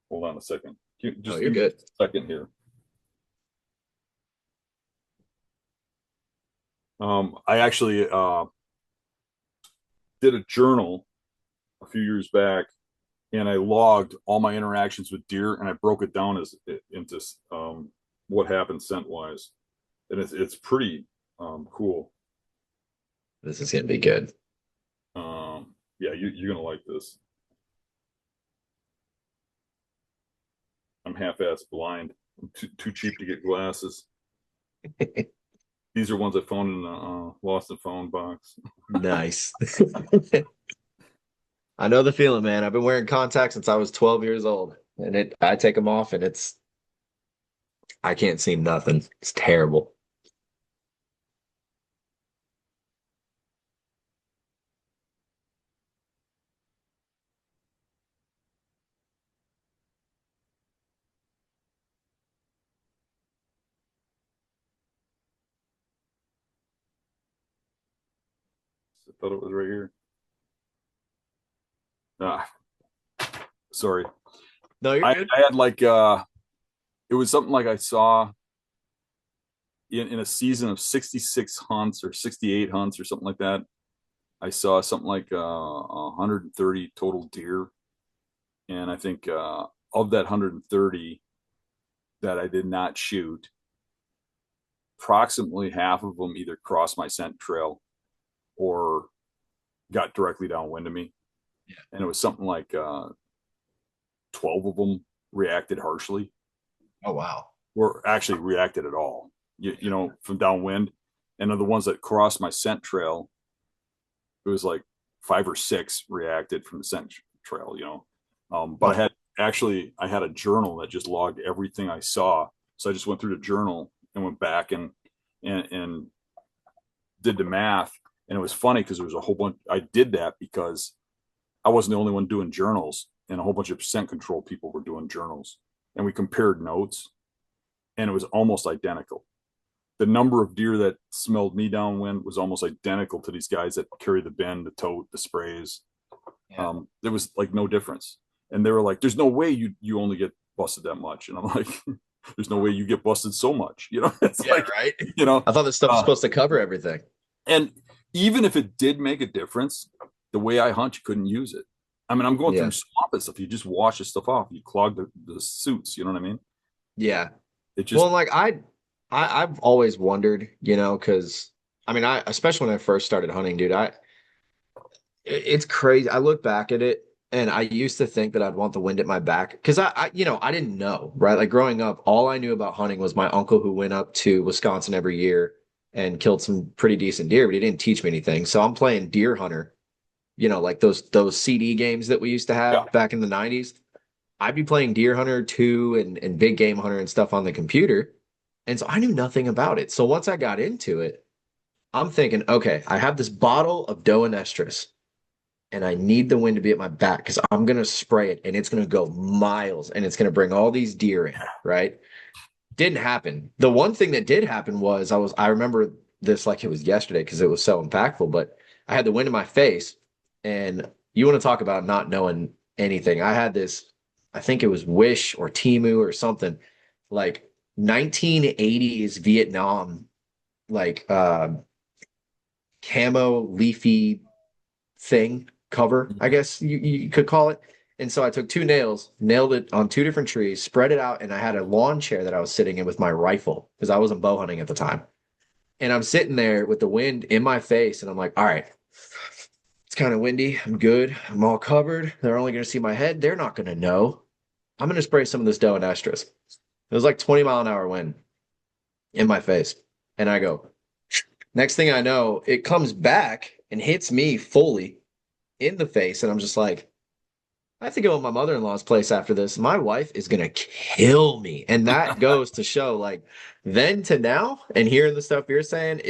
Hold on a second. Just you're good. A second here. I actually did a journal a few years back, and I logged all my interactions with deer, and I broke it down into what happened scent wise, and it's pretty cool. This is gonna be good. Yeah, you're gonna like this. I'm half-ass blind. I'm too cheap to get glasses. These are ones I found in a lost and found box. Nice. I know the feeling, man. I've been wearing contacts since I was 12 years old, and I take them off, and I can't see nothing. It's terrible. I thought it was right here. Sorry. No, you're good. I had like it was something like I saw in a season of 66 hunts or 68 hunts or something like that. I saw something like 130 total deer, and I think of that 130 that I did not shoot, approximately half of them either crossed my scent trail or got directly downwind of me. Yeah. And it was something like 12 of them reacted harshly. Oh, wow. Or actually reacted at all, from downwind. And of the ones that crossed my scent trail, it was like 5 or 6 reacted from the scent trail, but I had a journal that just logged everything I saw. So I just went through the journal and went back and did the math. And it was funny because there was a whole bunch. I did that because I wasn't the only one doing journals, and a whole bunch of scent control people were doing journals, and we compared notes, and it was almost identical. The number of deer that smelled me downwind was almost identical to these guys that carry the bin, the tote, the sprays. Yeah. There was like no difference. And they were like, there's no way you only get busted that much. And I'm like, there's no way you get busted so much. It's like, right. I thought this stuff was supposed to cover everything. And even if it did make a difference, the way I hunt, you couldn't use it. I mean, I'm going through swamp and stuff. You just wash this stuff off. You clog the suits. You know what I mean? Yeah. It just, well, like I've always wondered, because I mean, especially when I first started hunting, dude, it's crazy. I look back at it, and I used to think that I'd want the wind at my back because I didn't know, right? Like growing up, all I knew about hunting was my uncle who went up to Wisconsin every year and killed some pretty decent deer, but he didn't teach me anything. So I'm playing Deer Hunter, like those CD games that we used to have back in the 90s. I'd be playing Deer Hunter 2 and Big Game Hunter and stuff on the computer. And so I knew nothing about it. So once I got into it, I'm thinking, okay, I have this bottle of Doe and Estrus, and I need the wind to be at my back because I'm going to spray it and it's going to go miles and it's going to bring all these deer in, right? Didn't happen. The one thing that did happen was I remember this like it was yesterday because it was so impactful, but I had the wind in my face, and you want to talk about not knowing anything. I had this, I think it was Wish or Timu or something, like 1980s Vietnam, like camo leafy thing cover, I guess you could call it. And so I took two nails, nailed it on two different trees, spread it out, and I had a lawn chair that I was sitting in with my rifle because I wasn't bow hunting at the time. And I'm sitting there with the wind in my face, and I'm like, all right, it's kind of windy. I'm good. I'm all covered. They're only going to see my head. They're not going to know. I'm going to spray some of this Doe and Estrus. It was like 20-mile-an-hour wind in my face. And I go, next thing I know, it comes back and hits me fully in the face. And I'm just like, I have to go to my mother-in-law's place after this. My wife is gonna kill me. And that goes to show, like, then to now, and hearing the stuff you're saying,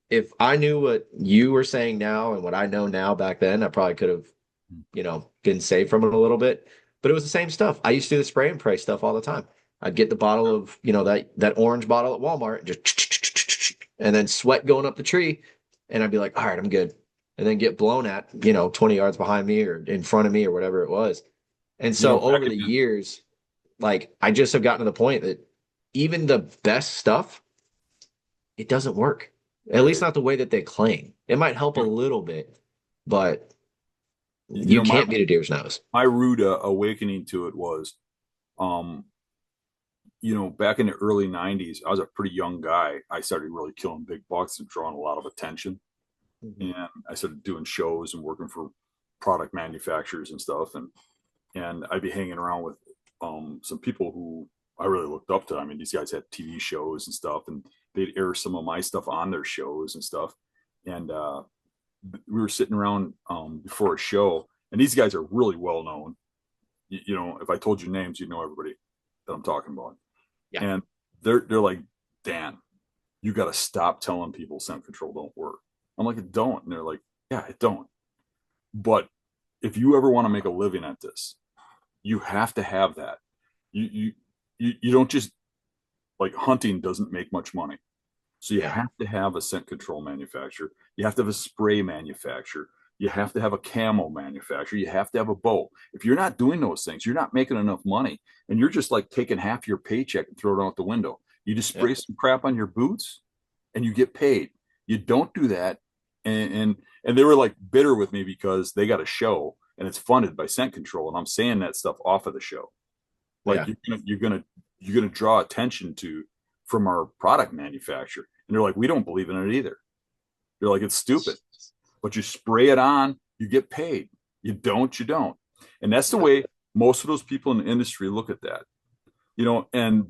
if I knew what you were saying now and what I know now back then, I probably could have, been saved from it a little bit. But it was the same stuff. I used to do the spray and pray stuff all the time. I'd get the bottle of, that orange bottle at Walmart, and just and then sweat going up the tree, and I'd be like, all right, I'm good. And then get blown at, 20 yards behind me or in front of me or whatever it was. And so over the years, like, I just have gotten to the point that even the best stuff, it doesn't work. At least not the way that they claim. It might help a little bit, but you can't beat a deer's nose. My rude awakening to it was, back in the early 90s, I was a pretty young guy. I started really killing big bucks and drawing a lot of attention. And I started doing shows and working for product manufacturers and stuff. And I'd be hanging around with some people who I really looked up to. I mean, these guys had TV shows and stuff, and they'd air some of my stuff on their shows and stuff. And we were sitting around before a show, and these guys are really well known. If I told you names, you'd know everybody that I'm talking about. Yeah. And they're like, Dan, you got to stop telling people scent control don't work. I'm like, it don't. And they're like, yeah, it don't. But if you ever want to make a living at this, you have to have that. You don't just, like, hunting doesn't make much money. So you have to have a scent control manufacturer. You have to have a spray manufacturer. You have to have a camo manufacturer. You have to have a bow. If you're not doing those things, you're not making enough money. And you're just like taking half your paycheck and throw it out the window. You just spray some crap on your boots and you get paid. You don't do that. And they were like bitter with me because they got a show and it's funded by scent control. And I'm saying that stuff off of the show. Like, you're gonna draw attention from our product manufacturer. And they're like, we don't believe in it either. They're like, it's stupid. But you spray it on, you get paid. You don't. And that's the way most of those people in the industry look at that. And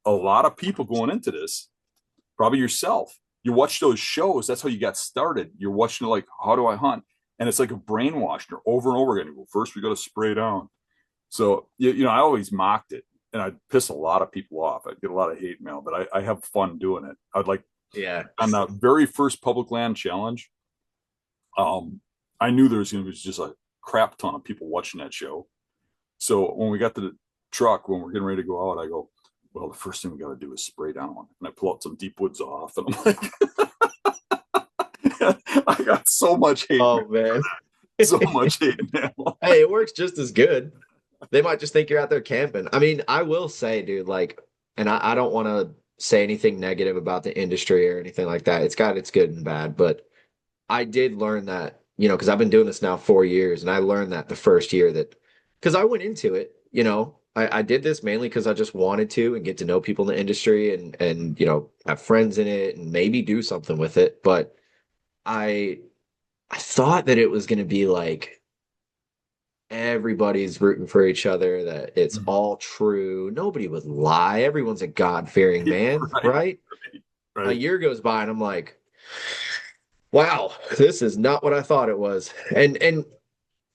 a lot of people going into this, probably yourself, you watch those shows. That's how you got started. You're watching it like, how do I hunt? And it's like a brainwash. You're over and over again. Well, first we got to spray down. So, I always mocked it, and I'd piss a lot of people off. I'd get a lot of hate mail, but I have fun doing it. I'd like, on the very first public land challenge, I knew there was going to be just a crap ton of people watching that show. So when we got to the truck, when we're getting ready to go out, I go, well, the first thing we got to do is spray down. And I pull out some deep woods off, and I'm like, I got so much hate. Oh, man. So much hate mail. Hey, it works just as good. They might just think you're out there camping. I mean, I will say, dude, like, and I don't want to say anything negative about the industry or anything like that. It's got its good and bad, but I did learn that, because I've been doing this now 4 years, and I learned that the first year because I went into it, I did this mainly because I just wanted to and get to know people in the industry and have friends in it and maybe do something with it. But I thought that it was going to be like everybody's rooting for each other, that it's all true. Nobody would lie. Everyone's a God-fearing man, right? A year goes by and I'm like, wow, this is not what I thought it was. And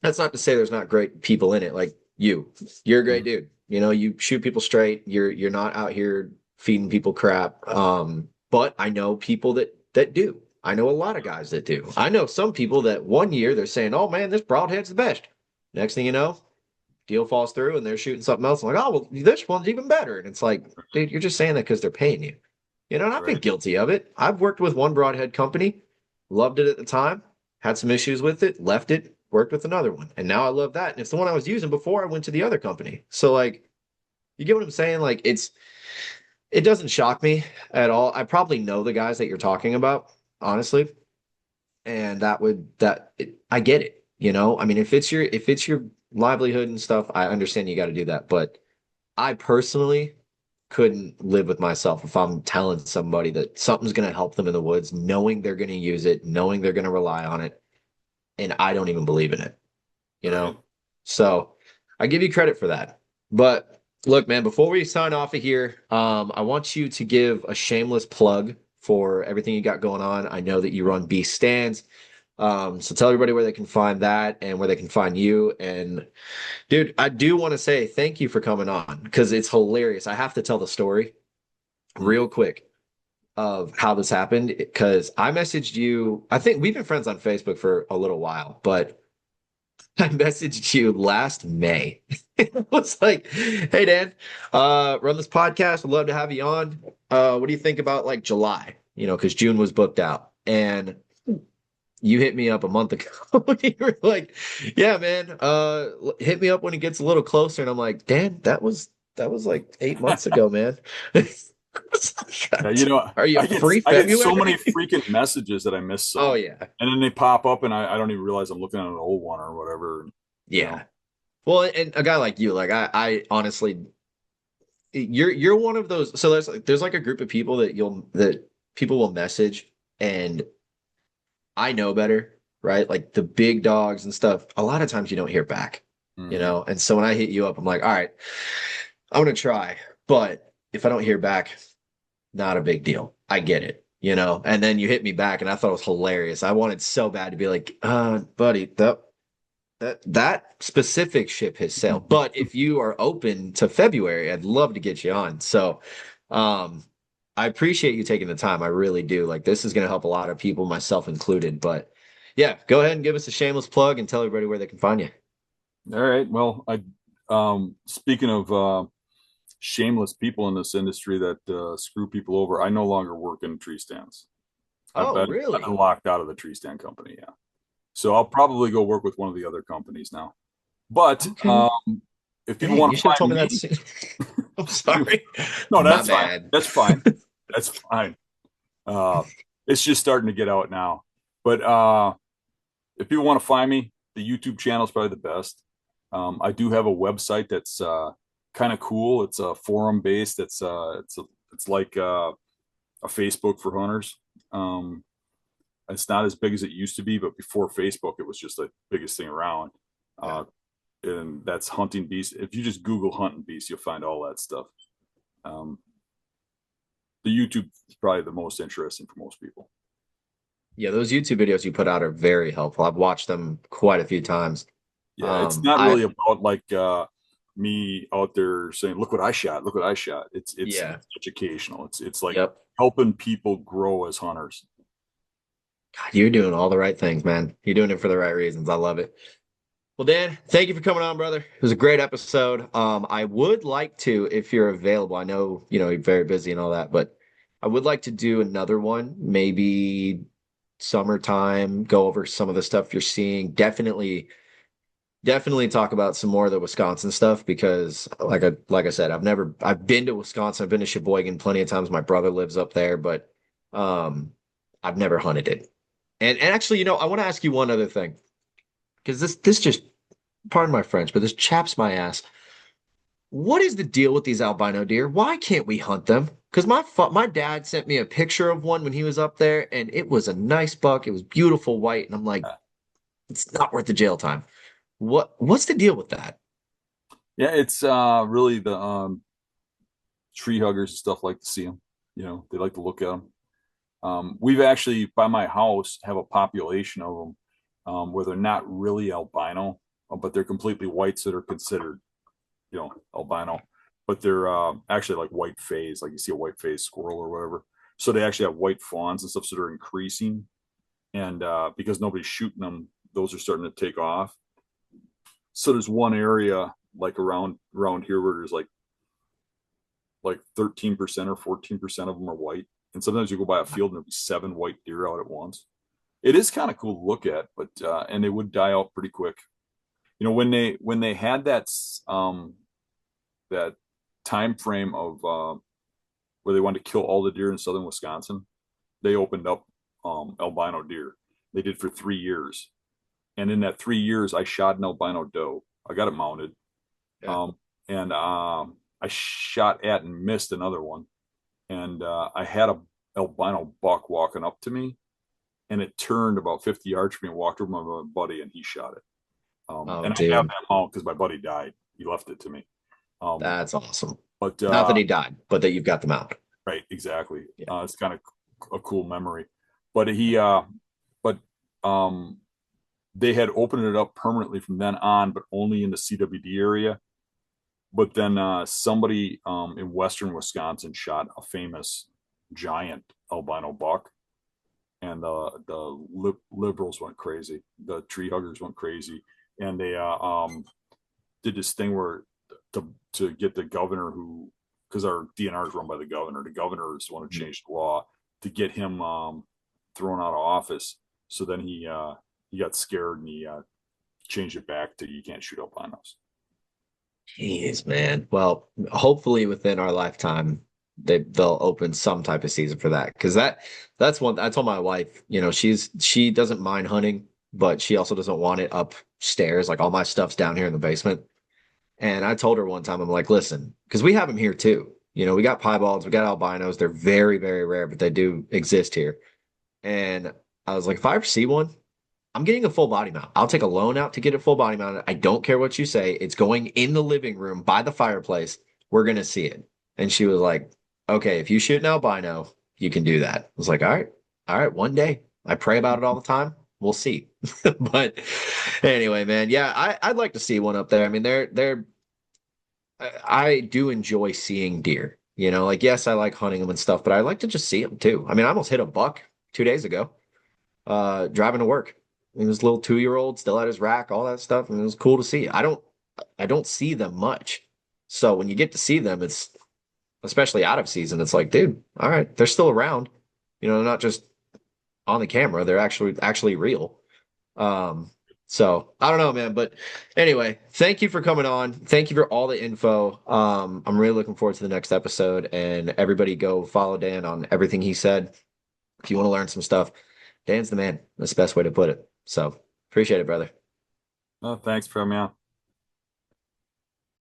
that's not to say there's not great people in it. Like, you're a great dude. You know, you shoot people straight. You're not out here feeding people crap. But I know people that do. I know a lot of guys that do. I know some people that one year they're saying, "Oh man, this broadhead's the best." Next thing you know, deal falls through and they're shooting something else. I'm like, "Oh well, this one's even better." And it's like, dude, you're just saying that because they're paying you. You know, and I've been Right. guilty of it. I've worked with one broadhead company, loved it at the time, had some issues with it, left it, worked with another one, and now I love that. And it's the one I was using before I went to the other company. So like, you get what I'm saying? Like, it doesn't shock me at all. I probably know the guys that you're talking about, honestly, and I get it. You know, I mean, if it's your livelihood and stuff, I understand you got to do that. But I personally couldn't live with myself if I'm telling somebody that something's going to help them in the woods, knowing they're going to use it, knowing they're going to rely on it, and I don't even believe in it, you Right. know? So I give you credit for that. But look, man, before we sign off of here, I want you to give a shameless plug for everything you got going on. I know that you run Beast Stands. So tell everybody where they can find that and where they can find you. And dude, I do want to say thank you for coming on because it's hilarious. I have to tell the story real quick of how this happened because I messaged you. I think we've been friends on Facebook for a little while, but I messaged you last May. It was like, hey Dan, run this podcast. Would love to have you on. What do you think about like July? You know, because June was booked out. And you hit me up a month ago. You were like, yeah, man, hit me up when it gets a little closer. And I'm like, Dan, that was like 8 months ago, man. Yeah, you know, Are you free I get so many February? freaking messages that I miss Oh some, yeah. and then they pop up, and I don't even realize I'm looking at an old one or whatever. You know, Yeah. Well, and a guy like you, like I honestly, you're one of those. So there's like a group of people that people will message, and I know better, right? Like the big dogs and stuff. A lot of times you don't hear back, you hmm know. And so when I hit you up, I'm like, all right, I'm gonna try, but if I don't hear back, not a big deal. I get it, you know. And then you hit me back, and I thought it was hilarious. I wanted so bad to be like, buddy, that specific ship has sailed. But if you are open to February, I'd love to get you on. So, um, I appreciate you taking the time. I really do. Like this is going to help a lot of people, myself included. But yeah, go ahead and give us a shameless plug and tell everybody where they can find you. All right. Well, speaking of shameless people in this industry that screw people over, I no longer work in tree stands. Oh, I've been really? locked out of the tree stand company. Yeah. So I'll probably go work with one of the other companies now. But Okay. if people Dang, want you to should have told find me that me, soon. I'm sorry. no, My that's fine. bad. That's fine. That's fine. Uh, it's just starting to get out now. But if people want to find me, the YouTube channel is probably the best. I do have a website that's kind of cool. It's forum based. It's like a Facebook for hunters. Um, it's not as big as it used to be, but before Facebook, it was just the biggest thing around. Yeah. And that's Hunting Beast. If you just Google Hunting Beast, you'll find all that stuff. Um, the YouTube is probably the most interesting for most people. Yeah, those YouTube videos you put out are very helpful. I've watched them quite a few times. Yeah, it's not I really about like me out there saying, "Look what I shot! Look what I shot!" It's yeah, educational. It's like yep. helping people grow as hunters. God, you're doing all the right things, man. You're doing it for the right reasons. I love it. Well, Dan, thank you for coming on, brother. It was a great episode. I would like to, if you're available, I know, you're very busy and all that, but I would like to do another one, maybe summertime, go over some of the stuff you're seeing. Definitely talk about some more of the Wisconsin stuff because like I said, I've been to Wisconsin, I've been to Sheboygan plenty of times. My brother lives up there, but um I've never hunted it. And actually, I want to ask you one other thing because this just, pardon my French, but this chaps my ass. What is the deal with these albino deer? Why can't we hunt them? Because my dad sent me a picture of one when he was up there, and it was a nice buck. It was beautiful white, and I'm like, it's not worth the jail time. What's the deal with that? Yeah, it's really the tree huggers and stuff like to see them. You know, they like to look at them. We've actually by my house have a population of them where they're not really albino. but they're completely whites that are considered, albino. But they're actually like white phase, like you see a white phase squirrel or whatever. So they actually have white fawns and stuff, so they're increasing. And because nobody's shooting them, those are starting to take off. So there's one area like around here where there's like 13% or 14% of them are white. And sometimes you go by a field and there'll be 7 white deer out at once. It is kind of cool to look at, but and they would die out pretty quick. When they had that time frame of where they wanted to kill all the deer in southern Wisconsin, they opened up albino deer. They did for 3 years, and in that 3 years, I shot an albino doe. I got it mounted, and I shot at and missed another one, and I had a albino buck walking up to me, and it turned about 50 yards from me and walked over my buddy, and he shot it. And dude. I have that mount because my buddy died. He left it to me. That's awesome. But not that he died, but that you've got the mount. Right, exactly. Yeah. It's kind of a cool memory. But they had opened it up permanently from then on, but only in the CWD area. But then somebody in western Wisconsin shot a famous giant albino buck, and the liberals went crazy. The tree huggers went crazy, and they did this thing where to get the governor, who, because our DNR is run by the governor is the one who changed the law, to get him thrown out of office. So then he got scared and he changed it back to you can't shoot albinos. Jeez, man. Well, hopefully within our lifetime they'll open some type of season for that, because that's one I told my wife. She doesn't mind hunting, but she also doesn't want it upstairs. Like all my stuff's down here in the basement. And I told her one time, I'm like, listen, because we have them here too. We got piebalds, we got albinos. They're very, very rare, but they do exist here. And I was like, if I ever see one, I'm getting a full body mount. I'll take a loan out to get a full body mount. I don't care what you say. It's going in the living room by the fireplace. We're going to see it. And she was like, okay, if you shoot an albino, you can do that. I was like, all right, one day. I pray about it all the time. We'll see. But anyway, man, yeah, I'd like to see one up there. I mean, I do enjoy seeing deer. Like, yes, I like hunting them and stuff, but I like to just see them too. I mean, I almost hit a buck 2 days ago, driving to work. He was a little 2-year-old, still had his rack, all that stuff, and it was cool to see. I don't see them much. So when you get to see them, it's, especially out of season, it's like, dude, all right, they're still around. They're not just on the camera, they're actually real. So I don't know, man. But anyway, thank you for coming on. Thank you for all the info. I'm really looking forward to the next episode, and everybody go follow Dan on everything he said. If you want to learn some stuff, Dan's the man. That's the best way to put it. So appreciate it, brother. Thanks for having me on.